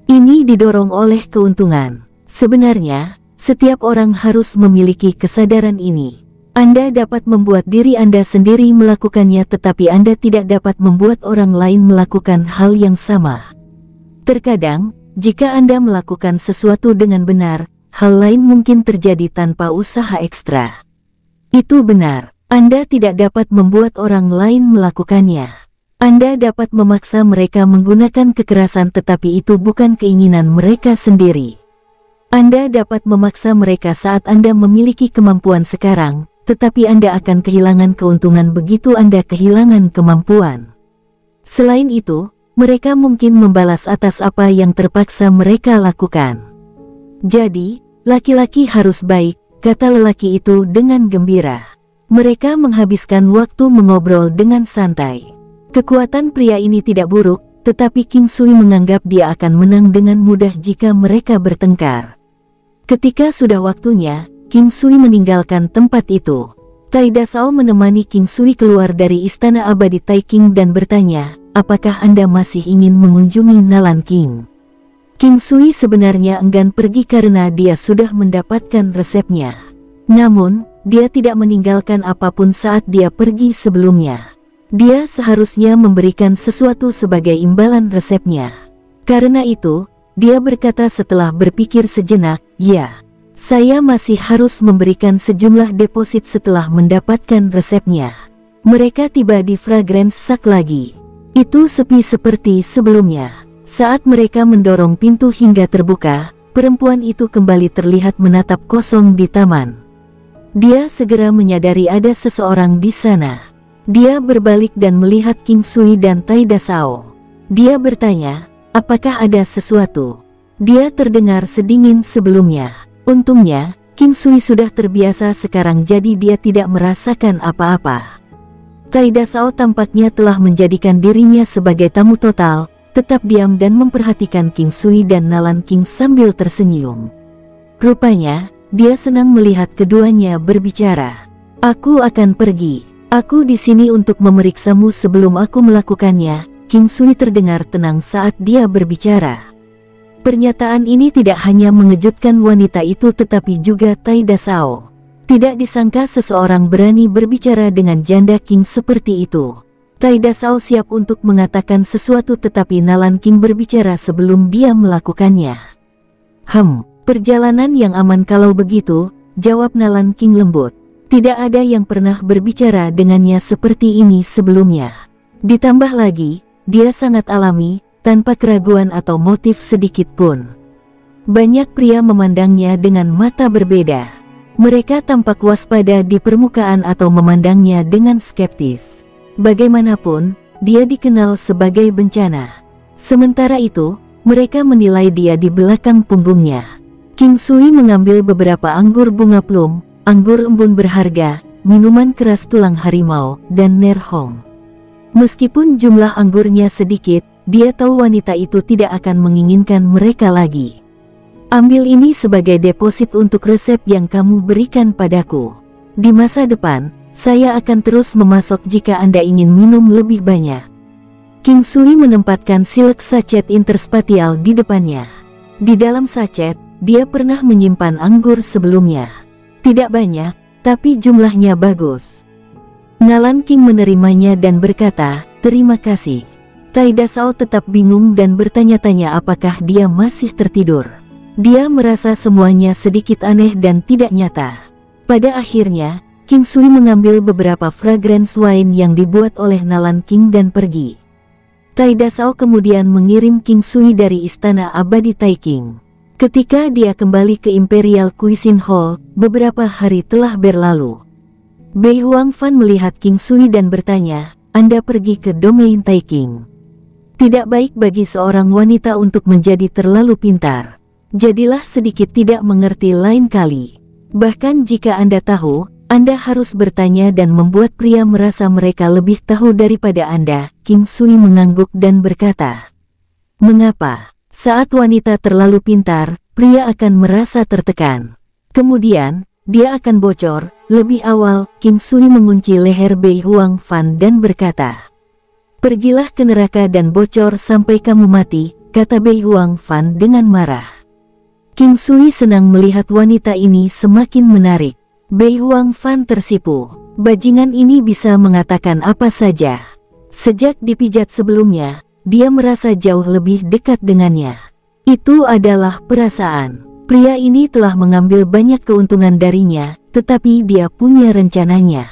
Ini didorong oleh keuntungan. Sebenarnya, setiap orang harus memiliki kesadaran ini. Anda dapat membuat diri Anda sendiri melakukannya, tetapi Anda tidak dapat membuat orang lain melakukan hal yang sama. Terkadang, jika Anda melakukan sesuatu dengan benar, hal lain mungkin terjadi tanpa usaha ekstra. Itu benar, Anda tidak dapat membuat orang lain melakukannya. Anda dapat memaksa mereka menggunakan kekerasan, tetapi itu bukan keinginan mereka sendiri. Anda dapat memaksa mereka saat Anda memiliki kemampuan sekarang, tetapi Anda akan kehilangan keuntungan begitu Anda kehilangan kemampuan. Selain itu, mereka mungkin membalas atas apa yang terpaksa mereka lakukan. Jadi, laki-laki harus baik, kata lelaki itu dengan gembira. Mereka menghabiskan waktu mengobrol dengan santai. Kekuatan pria ini tidak buruk, tetapi King Sui menganggap dia akan menang dengan mudah jika mereka bertengkar. Ketika sudah waktunya, King Sui meninggalkan tempat itu. Tai Dasao menemani King Sui keluar dari Istana Abadi Taikang dan bertanya, apakah Anda masih ingin mengunjungi Nalan King? King Sui sebenarnya enggan pergi karena dia sudah mendapatkan resepnya. Namun, dia tidak meninggalkan apapun saat dia pergi sebelumnya. Dia seharusnya memberikan sesuatu sebagai imbalan resepnya. Karena itu, dia berkata setelah berpikir sejenak, "Ya, saya masih harus memberikan sejumlah deposit setelah mendapatkan resepnya." Mereka tiba di Fragrance Shack lagi. Itu sepi seperti sebelumnya. Saat mereka mendorong pintu hingga terbuka, perempuan itu kembali terlihat menatap kosong di taman. Dia segera menyadari ada seseorang di sana. Dia berbalik dan melihat King Sui dan Tai Dasao. Dia bertanya, apakah ada sesuatu? Dia terdengar sedingin sebelumnya. Untungnya, King Sui sudah terbiasa sekarang jadi dia tidak merasakan apa-apa. Tai Dasao tampaknya telah menjadikan dirinya sebagai tamu total, tetap diam dan memperhatikan King Sui dan Nalan King sambil tersenyum. Rupanya, dia senang melihat keduanya berbicara. "Aku akan pergi. Aku di sini untuk memeriksamu sebelum aku melakukannya." King Sui terdengar tenang saat dia berbicara. Pernyataan ini tidak hanya mengejutkan wanita itu tetapi juga Tai Dasao. Tidak disangka seseorang berani berbicara dengan janda King seperti itu. Tai Dasao siap untuk mengatakan sesuatu tetapi Nalan King berbicara sebelum dia melakukannya. Perjalanan yang aman kalau begitu," jawab Nalan King lembut. Tidak ada yang pernah berbicara dengannya seperti ini sebelumnya. Ditambah lagi, dia sangat alami, tanpa keraguan atau motif sedikit pun. Banyak pria memandangnya dengan mata berbeda. Mereka tampak waspada di permukaan atau memandangnya dengan skeptis. Bagaimanapun, dia dikenal sebagai bencana. Sementara itu, mereka menilai dia di belakang punggungnya. King Sui mengambil beberapa anggur bunga plum, anggur embun berharga, minuman keras tulang harimau, dan nerhong. Meskipun jumlah anggurnya sedikit, dia tahu wanita itu tidak akan menginginkan mereka lagi. "Ambil ini sebagai deposit untuk resep yang kamu berikan padaku. Di masa depan, saya akan terus memasok jika Anda ingin minum lebih banyak." King Sui menempatkan silek sachet interspatial di depannya. Di dalam sachet, dia pernah menyimpan anggur sebelumnya. Tidak banyak, tapi jumlahnya bagus. Nalan King menerimanya dan berkata, "Terima kasih." Tai Dasao tetap bingung dan bertanya-tanya apakah dia masih tertidur. Dia merasa semuanya sedikit aneh dan tidak nyata. Pada akhirnya, King Sui mengambil beberapa fragrance wine yang dibuat oleh Nalan King dan pergi. Tai Dasao kemudian mengirim King Sui dari istana abadi Tai King. Ketika dia kembali ke Imperial Cuisine Hall, beberapa hari telah berlalu. Bei Huang Fan melihat King Sui dan bertanya, "Anda pergi ke domain Tai King. Tidak baik bagi seorang wanita untuk menjadi terlalu pintar. Jadilah sedikit tidak mengerti lain kali. Bahkan jika Anda tahu, Anda harus bertanya dan membuat pria merasa mereka lebih tahu daripada Anda." King Sui mengangguk dan berkata, "Mengapa? Saat wanita terlalu pintar, pria akan merasa tertekan. Kemudian, dia akan bocor." Lebih awal, King Sui mengunci leher Bei Huang Fan dan berkata, "Pergilah ke neraka dan bocor sampai kamu mati," kata Bei Huang Fan dengan marah. King Sui senang melihat wanita ini semakin menarik. Bei Huang Fan tersipu. Bajingan ini bisa mengatakan apa saja. Sejak dipijat sebelumnya, dia merasa jauh lebih dekat dengannya. Itu adalah perasaan. Pria ini telah mengambil banyak keuntungan darinya, tetapi dia punya rencananya.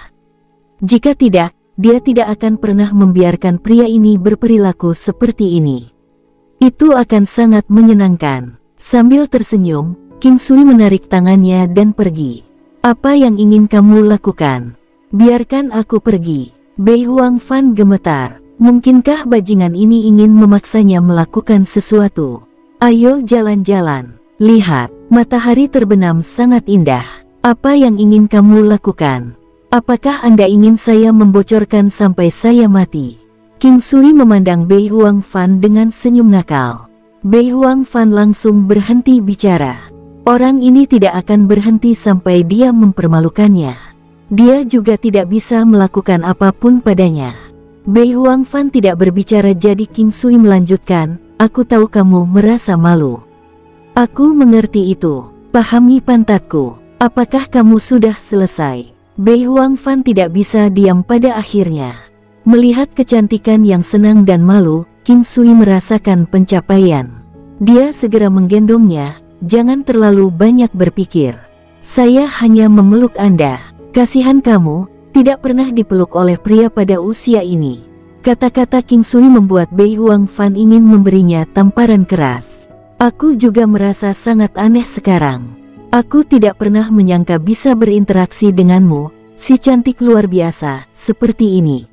Jika tidak, dia tidak akan pernah membiarkan pria ini berperilaku seperti ini. Itu akan sangat menyenangkan. Sambil tersenyum, King Sui menarik tangannya dan pergi. "Apa yang ingin kamu lakukan? Biarkan aku pergi." Bei Huang Fan gemetar. Mungkinkah bajingan ini ingin memaksanya melakukan sesuatu? "Ayo jalan-jalan. Lihat, matahari terbenam sangat indah. Apa yang ingin kamu lakukan? Apakah Anda ingin saya membocorkan sampai saya mati?" King Sui memandang Bei Huang Fan dengan senyum nakal. Bei Huang Fan langsung berhenti bicara. Orang ini tidak akan berhenti sampai dia mempermalukannya. Dia juga tidak bisa melakukan apapun padanya. Bei Huang Fan tidak berbicara jadi King Sui melanjutkan, "Aku tahu kamu merasa malu. Aku mengerti itu. Pahami pantatku. Apakah kamu sudah selesai? Bei Huangfan tidak bisa diam pada akhirnya. Melihat kecantikan yang senang dan malu, King Sui merasakan pencapaian. Dia segera menggendongnya. Jangan terlalu banyak berpikir. Saya hanya memeluk Anda. Kasihan kamu, tidak pernah dipeluk oleh pria pada usia ini. Kata-kata King Sui membuat Bei Huangfan ingin memberinya tamparan keras. Aku juga merasa sangat aneh sekarang. Aku tidak pernah menyangka bisa berinteraksi denganmu, si cantik luar biasa, seperti ini.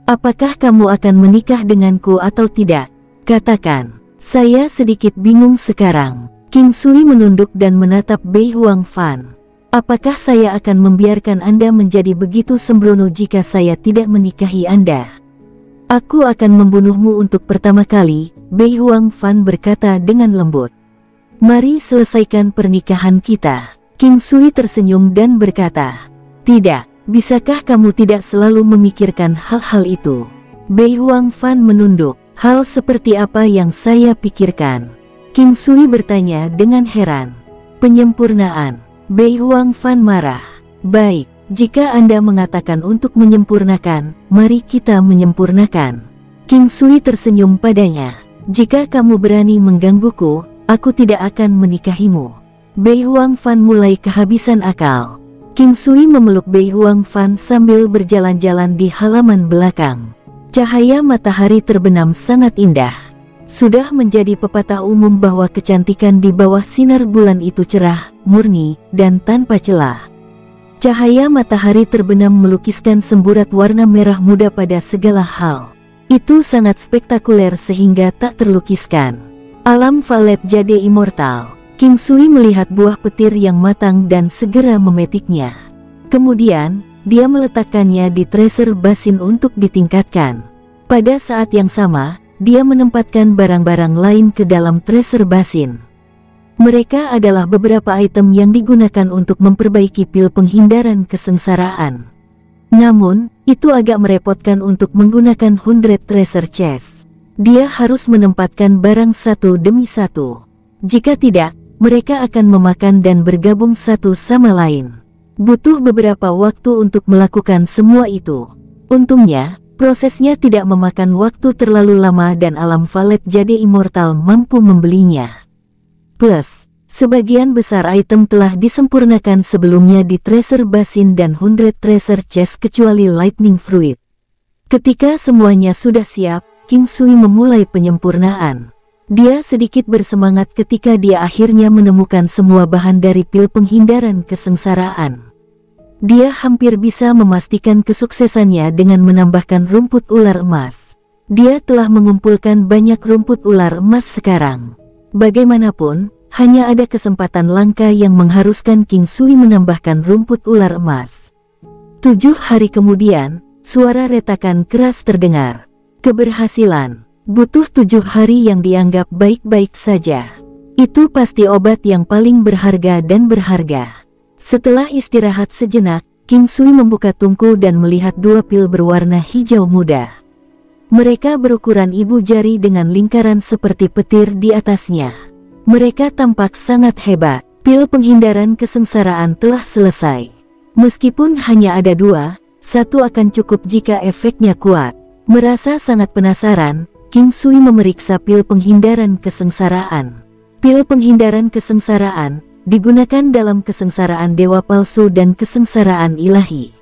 Apakah kamu akan menikah denganku atau tidak? Katakan. Saya sedikit bingung sekarang. King Sui menunduk dan menatap Bei Huangfan. Apakah saya akan membiarkan Anda menjadi begitu sembrono jika saya tidak menikahi Anda? Aku akan membunuhmu untuk pertama kali, Bei Huangfan berkata dengan lembut. Mari selesaikan pernikahan kita. King Sui tersenyum dan berkata, tidak, bisakah kamu tidak selalu memikirkan hal-hal itu? Bei Huangfan menunduk. Hal seperti apa yang saya pikirkan? King Sui bertanya dengan heran. Penyempurnaan. Bei Huangfan marah. Baik, jika Anda mengatakan untuk menyempurnakan, mari kita menyempurnakan. King Sui tersenyum padanya. Jika kamu berani menggangguku, aku tidak akan menikahimu. Bei Huangfan mulai kehabisan akal. King Sui memeluk Bei Huangfan sambil berjalan-jalan di halaman belakang. Cahaya matahari terbenam sangat indah. Sudah menjadi pepatah umum bahwa kecantikan di bawah sinar bulan itu cerah, murni, dan tanpa celah. Cahaya matahari terbenam melukiskan semburat warna merah muda pada segala hal. Itu sangat spektakuler sehingga tak terlukiskan. Alam Valet Jade Immortal. King Sui melihat buah petir yang matang dan segera memetiknya. Kemudian, dia meletakkannya di treasure basin untuk ditingkatkan. Pada saat yang sama, dia menempatkan barang-barang lain ke dalam treasure basin. Mereka adalah beberapa item yang digunakan untuk memperbaiki pil penghindaran kesengsaraan. Namun, itu agak merepotkan untuk menggunakan 100 treasure chest. Dia harus menempatkan barang satu demi satu. Jika tidak, mereka akan memakan dan bergabung satu sama lain. Butuh beberapa waktu untuk melakukan semua itu. Untungnya, prosesnya tidak memakan waktu terlalu lama dan Alam Valet Jade Immortal mampu membelinya. Plus, sebagian besar item telah disempurnakan sebelumnya di treasure basin dan 100 treasure chest kecuali lightning fruit. Ketika semuanya sudah siap, King Sui memulai penyempurnaan. Dia sedikit bersemangat ketika dia akhirnya menemukan semua bahan dari pil penghindaran kesengsaraan. Dia hampir bisa memastikan kesuksesannya dengan menambahkan rumput ular emas. Dia telah mengumpulkan banyak rumput ular emas sekarang. Bagaimanapun, hanya ada kesempatan langka yang mengharuskan King Sui menambahkan rumput ular emas. 7 hari kemudian, suara retakan keras terdengar. Keberhasilan. Butuh 7 hari yang dianggap baik-baik saja. Itu pasti obat yang paling berharga dan berharga. Setelah istirahat sejenak, King Sui membuka tungku dan melihat 2 pil berwarna hijau muda. Mereka berukuran ibu jari dengan lingkaran seperti petir di atasnya. Mereka tampak sangat hebat. Pil penghindaran kesengsaraan telah selesai. Meskipun hanya ada 2, 1 akan cukup jika efeknya kuat. Merasa sangat penasaran, King Sui memeriksa pil penghindaran kesengsaraan. Pil penghindaran kesengsaraan digunakan dalam kesengsaraan dewa palsu dan kesengsaraan ilahi.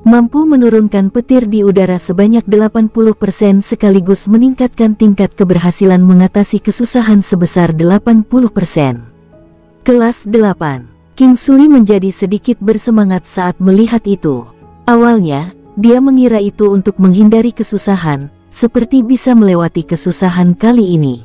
Mampu menurunkan petir di udara sebanyak 80% sekaligus meningkatkan tingkat keberhasilan mengatasi kesusahan sebesar 80%. Kelas 8. King Sui menjadi sedikit bersemangat saat melihat itu. Awalnya, dia mengira itu untuk menghindari kesusahan, seperti bisa melewati kesusahan kali ini.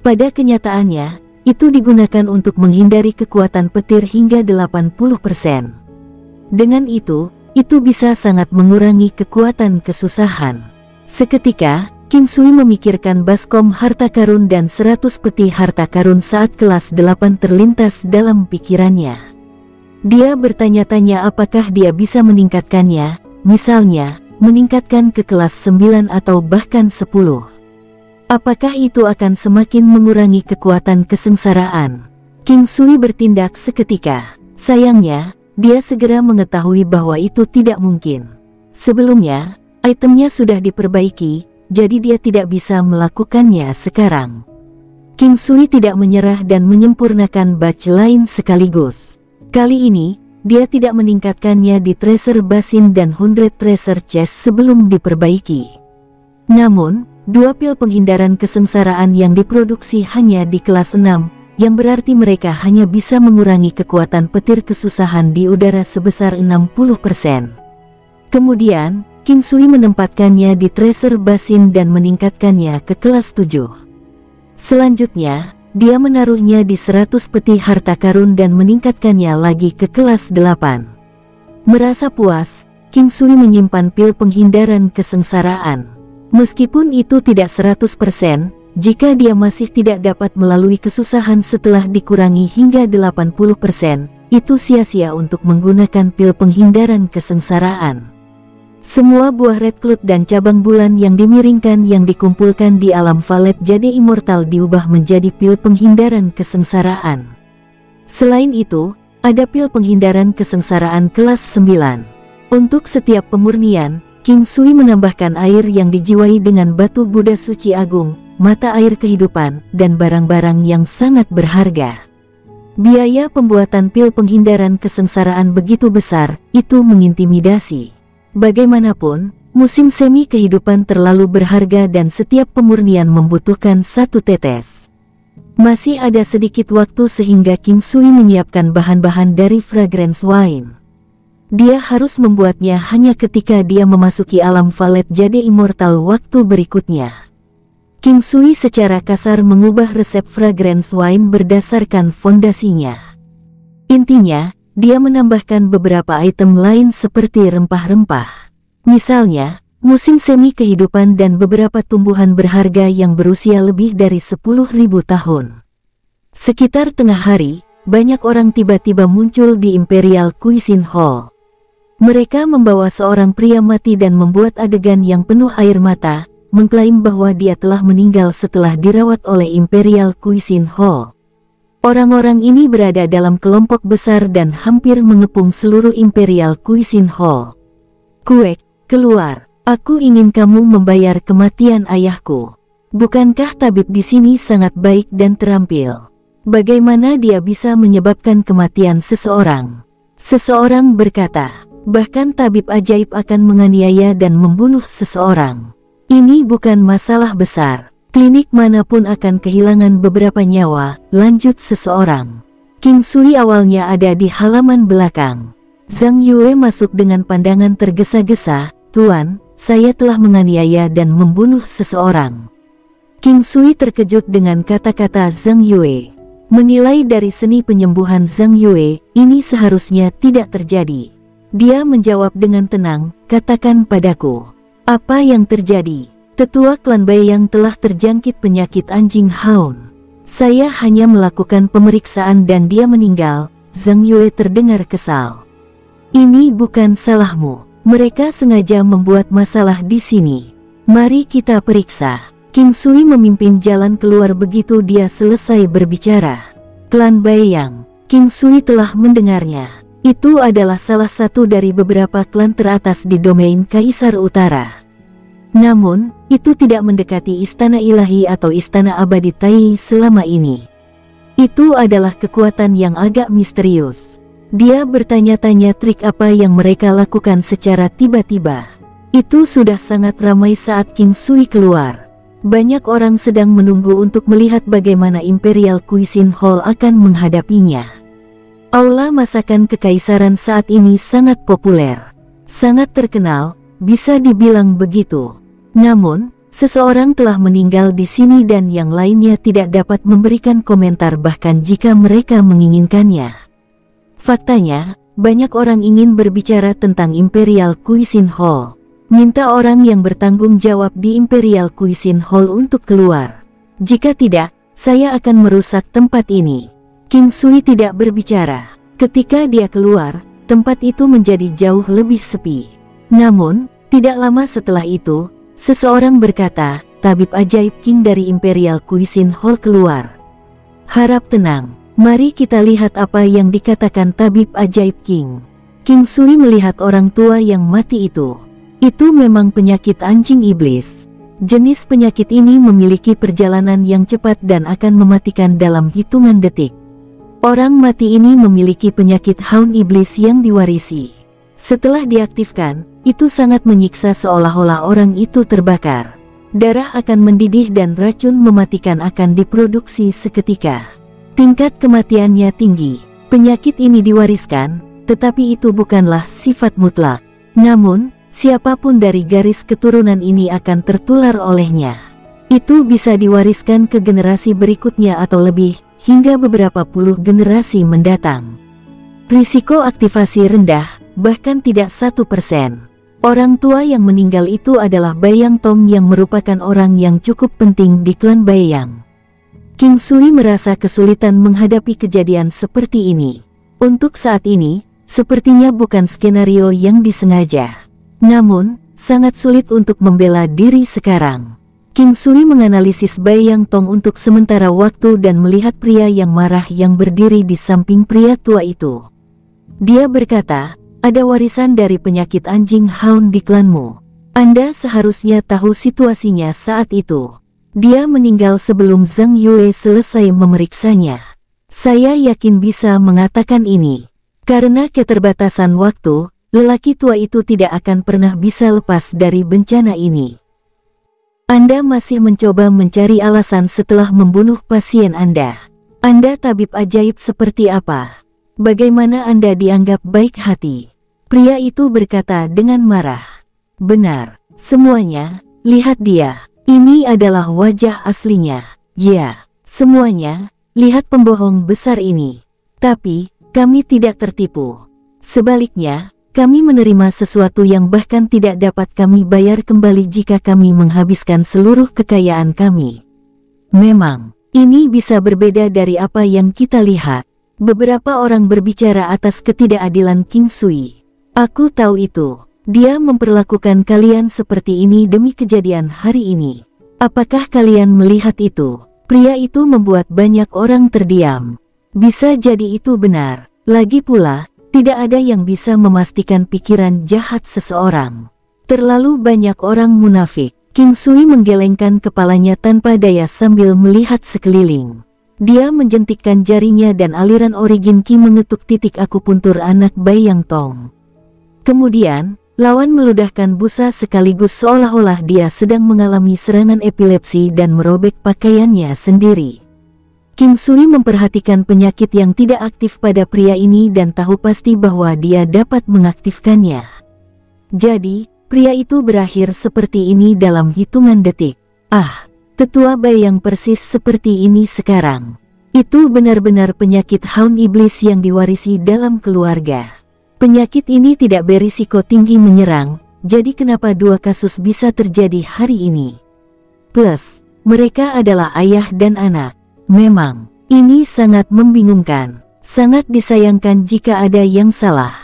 Pada kenyataannya, itu digunakan untuk menghindari kekuatan petir hingga 80%. Dengan itu bisa sangat mengurangi kekuatan kesusahan. Seketika, King Sui memikirkan baskom harta karun dan 100 peti harta karun saat kelas 8 terlintas dalam pikirannya. Dia bertanya-tanya apakah dia bisa meningkatkannya, misalnya, meningkatkan ke kelas 9 atau bahkan 10. Apakah itu akan semakin mengurangi kekuatan kesengsaraan? King Sui bertindak seketika. Sayangnya, dia segera mengetahui bahwa itu tidak mungkin. Sebelumnya, itemnya sudah diperbaiki, jadi dia tidak bisa melakukannya sekarang. King Sui tidak menyerah dan menyempurnakan batch lain sekaligus. Kali ini, dia tidak meningkatkannya di Treasure Basin dan 100 Treasure Chest sebelum diperbaiki. Namun, 2 pil penghindaran kesengsaraan yang diproduksi hanya di kelas 6, yang berarti mereka hanya bisa mengurangi kekuatan petir kesusahan di udara sebesar 60%. Kemudian, King Sui menempatkannya di Treasure Basin dan meningkatkannya ke kelas 7. Selanjutnya, dia menaruhnya di 100 peti harta karun dan meningkatkannya lagi ke kelas 8. Merasa puas, King Sui menyimpan pil penghindaran kesengsaraan. Meskipun itu tidak 100%, jika dia masih tidak dapat melalui kesusahan setelah dikurangi hingga 80%, itu sia-sia untuk menggunakan pil penghindaran kesengsaraan. Semua buah Red Cloud dan cabang bulan yang dimiringkan yang dikumpulkan di alam Valet Jade Immortal diubah menjadi pil penghindaran kesengsaraan. Selain itu, ada pil penghindaran kesengsaraan kelas 9. Untuk setiap pemurnian, King Sui menambahkan air yang dijiwai dengan batu Buddha suci agung, mata air kehidupan, dan barang-barang yang sangat berharga. Biaya pembuatan pil penghindaran kesengsaraan begitu besar, itu mengintimidasi. Bagaimanapun, musim semi kehidupan terlalu berharga dan setiap pemurnian membutuhkan 1 tetes. Masih ada sedikit waktu sehingga King Sui menyiapkan bahan-bahan dari Fragrance Wine. Dia harus membuatnya hanya ketika dia memasuki alam Valet Jade Immortal waktu berikutnya. King Sui secara kasar mengubah resep Fragrance Wine berdasarkan fondasinya. Intinya, dia menambahkan beberapa item lain seperti rempah-rempah. Misalnya, musim semi kehidupan dan beberapa tumbuhan berharga yang berusia lebih dari 10.000 tahun. Sekitar tengah hari, banyak orang tiba-tiba muncul di Imperial Cuisine Hall. Mereka membawa seorang pria mati dan membuat adegan yang penuh air mata, mengklaim bahwa dia telah meninggal setelah dirawat oleh Imperial Cuisine Hall. Orang-orang ini berada dalam kelompok besar dan hampir mengepung seluruh Imperial Cuisine Hall. "Kuek, keluar. Aku ingin kamu membayar kematian ayahku. Bukankah tabib di sini sangat baik dan terampil? Bagaimana dia bisa menyebabkan kematian seseorang?" Seseorang berkata, "Bahkan tabib ajaib akan menganiaya dan membunuh seseorang. Ini bukan masalah besar. Klinik manapun akan kehilangan beberapa nyawa," lanjut seseorang. King Sui awalnya ada di halaman belakang. Zhang Yue masuk dengan pandangan tergesa-gesa, "Tuan, saya telah menganiaya dan membunuh seseorang." King Sui terkejut dengan kata-kata Zhang Yue. Menilai dari seni penyembuhan Zhang Yue, ini seharusnya tidak terjadi. Dia menjawab dengan tenang, "Katakan padaku, apa yang terjadi?" "Tetua klan Bai yang telah terjangkit penyakit anjing Haun. Saya hanya melakukan pemeriksaan dan dia meninggal." Zhang Yue terdengar kesal. "Ini bukan salahmu. Mereka sengaja membuat masalah di sini. Mari kita periksa." King Sui memimpin jalan keluar begitu dia selesai berbicara. Klan Bai yang King Sui telah mendengarnya. Itu adalah salah satu dari beberapa klan teratas di domain Kaisar Utara. Namun, itu tidak mendekati Istana Ilahi atau Istana Abadi Tai selama ini. Itu adalah kekuatan yang agak misterius. Dia bertanya-tanya trik apa yang mereka lakukan secara tiba-tiba. Itu sudah sangat ramai saat King Sui keluar. Banyak orang sedang menunggu untuk melihat bagaimana Imperial Cuisine Hall akan menghadapinya. Aula masakan kekaisaran saat ini sangat populer. Sangat terkenal, bisa dibilang begitu. Namun, seseorang telah meninggal di sini dan yang lainnya tidak dapat memberikan komentar bahkan jika mereka menginginkannya. Faktanya, banyak orang ingin berbicara tentang Imperial Cuisine Hall. Minta orang yang bertanggung jawab di Imperial Cuisine Hall untuk keluar. Jika tidak, saya akan merusak tempat ini. King Sui tidak berbicara. Ketika dia keluar, tempat itu menjadi jauh lebih sepi. Namun, tidak lama setelah itu, seseorang berkata, "Tabib ajaib King dari Imperial Cuisine Hall keluar." "Harap tenang, Mari kita lihat apa yang dikatakan tabib ajaib King. King Sui melihat orang tua yang mati itu. Itu memang penyakit anjing iblis. Jenis penyakit ini memiliki perjalanan yang cepat dan akan mematikan dalam hitungan detik. Orang mati ini memiliki penyakit haun iblis yang diwarisi. Setelah diaktifkan, itu sangat menyiksa seolah-olah orang itu terbakar. Darah akan mendidih dan racun mematikan akan diproduksi seketika. Tingkat kematiannya tinggi. Penyakit ini diwariskan, tetapi itu bukanlah sifat mutlak. Namun, siapapun dari garis keturunan ini akan tertular olehnya. Itu bisa diwariskan ke generasi berikutnya atau lebih, hingga beberapa puluh generasi mendatang. Risiko aktivasi rendah, bahkan tidak 1%. Orang tua yang meninggal itu adalah Baeyang Tong yang merupakan orang yang cukup penting di klan Baeyang. King Sui merasa kesulitan menghadapi kejadian seperti ini. Untuk saat ini, sepertinya bukan skenario yang disengaja. Namun, sangat sulit untuk membela diri sekarang. King Sui menganalisis Baeyang Tong untuk sementara waktu dan melihat pria yang marah yang berdiri di samping pria tua itu. Dia berkata, ada warisan dari penyakit anjing haun di klanmu. Anda seharusnya tahu situasinya saat itu. Dia meninggal sebelum Zhang Yue selesai memeriksanya. Saya yakin bisa mengatakan ini. Karena keterbatasan waktu, lelaki tua itu tidak akan pernah bisa lepas dari bencana ini. Anda masih mencoba mencari alasan setelah membunuh pasien Anda. Anda tabib ajaib seperti apa? Bagaimana Anda dianggap baik hati? Pria itu berkata dengan marah. Benar, semuanya, lihat dia. Ini adalah wajah aslinya. Ya, semuanya, lihat pembohong besar ini. Tapi, kami tidak tertipu. Sebaliknya, kami menerima sesuatu yang bahkan tidak dapat kami bayar kembali jika kami menghabiskan seluruh kekayaan kami. Memang, ini bisa berbeda dari apa yang kita lihat. Beberapa orang berbicara atas ketidakadilan King Sui. Aku tahu itu. Dia memperlakukan kalian seperti ini demi kejadian hari ini. Apakah kalian melihat itu? Pria itu membuat banyak orang terdiam. Bisa jadi itu benar. Lagi pula, tidak ada yang bisa memastikan pikiran jahat seseorang. Terlalu banyak orang munafik. King Sui menggelengkan kepalanya tanpa daya sambil melihat sekeliling. Dia menjentikkan jarinya dan aliran origin Qi mengetuk titik akupuntur anak Baeyang Tong. Kemudian, lawan meludahkan busa sekaligus seolah-olah dia sedang mengalami serangan epilepsi dan merobek pakaiannya sendiri. King Sui memperhatikan penyakit yang tidak aktif pada pria ini dan tahu pasti bahwa dia dapat mengaktifkannya. Jadi, pria itu berakhir seperti ini dalam hitungan detik. Ah, tetua Baeyang persis seperti ini sekarang. Itu benar-benar penyakit haun iblis yang diwarisi dalam keluarga. Penyakit ini tidak berisiko tinggi menyerang, jadi kenapa dua kasus bisa terjadi hari ini? Plus, mereka adalah ayah dan anak. Memang, ini sangat membingungkan. Sangat disayangkan jika ada yang salah.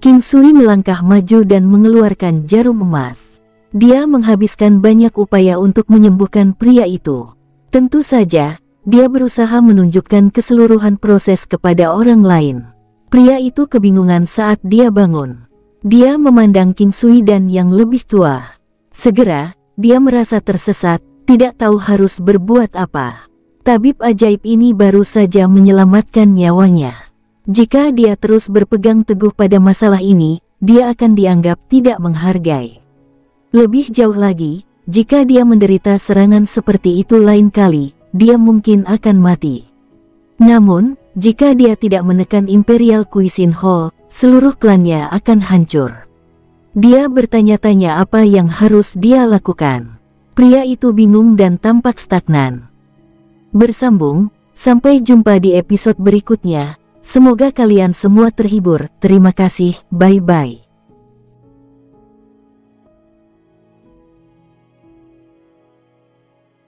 King Sui melangkah maju dan mengeluarkan jarum emas. Dia menghabiskan banyak upaya untuk menyembuhkan pria itu. Tentu saja, dia berusaha menunjukkan keseluruhan proses kepada orang lain. Pria itu kebingungan saat dia bangun. Dia memandang King Sui dan yang lebih tua. Segera, dia merasa tersesat, tidak tahu harus berbuat apa. Tabib ajaib ini baru saja menyelamatkan nyawanya. Jika dia terus berpegang teguh pada masalah ini, dia akan dianggap tidak menghargai. Lebih jauh lagi, jika dia menderita serangan seperti itu lain kali, dia mungkin akan mati. Namun, jika dia tidak menekan Imperial Cuisine Hall, seluruh klannya akan hancur. Dia bertanya-tanya apa yang harus dia lakukan. Pria itu bingung dan tampak stagnan. Bersambung, sampai jumpa di episode berikutnya. Semoga kalian semua terhibur. Terima kasih, bye-bye.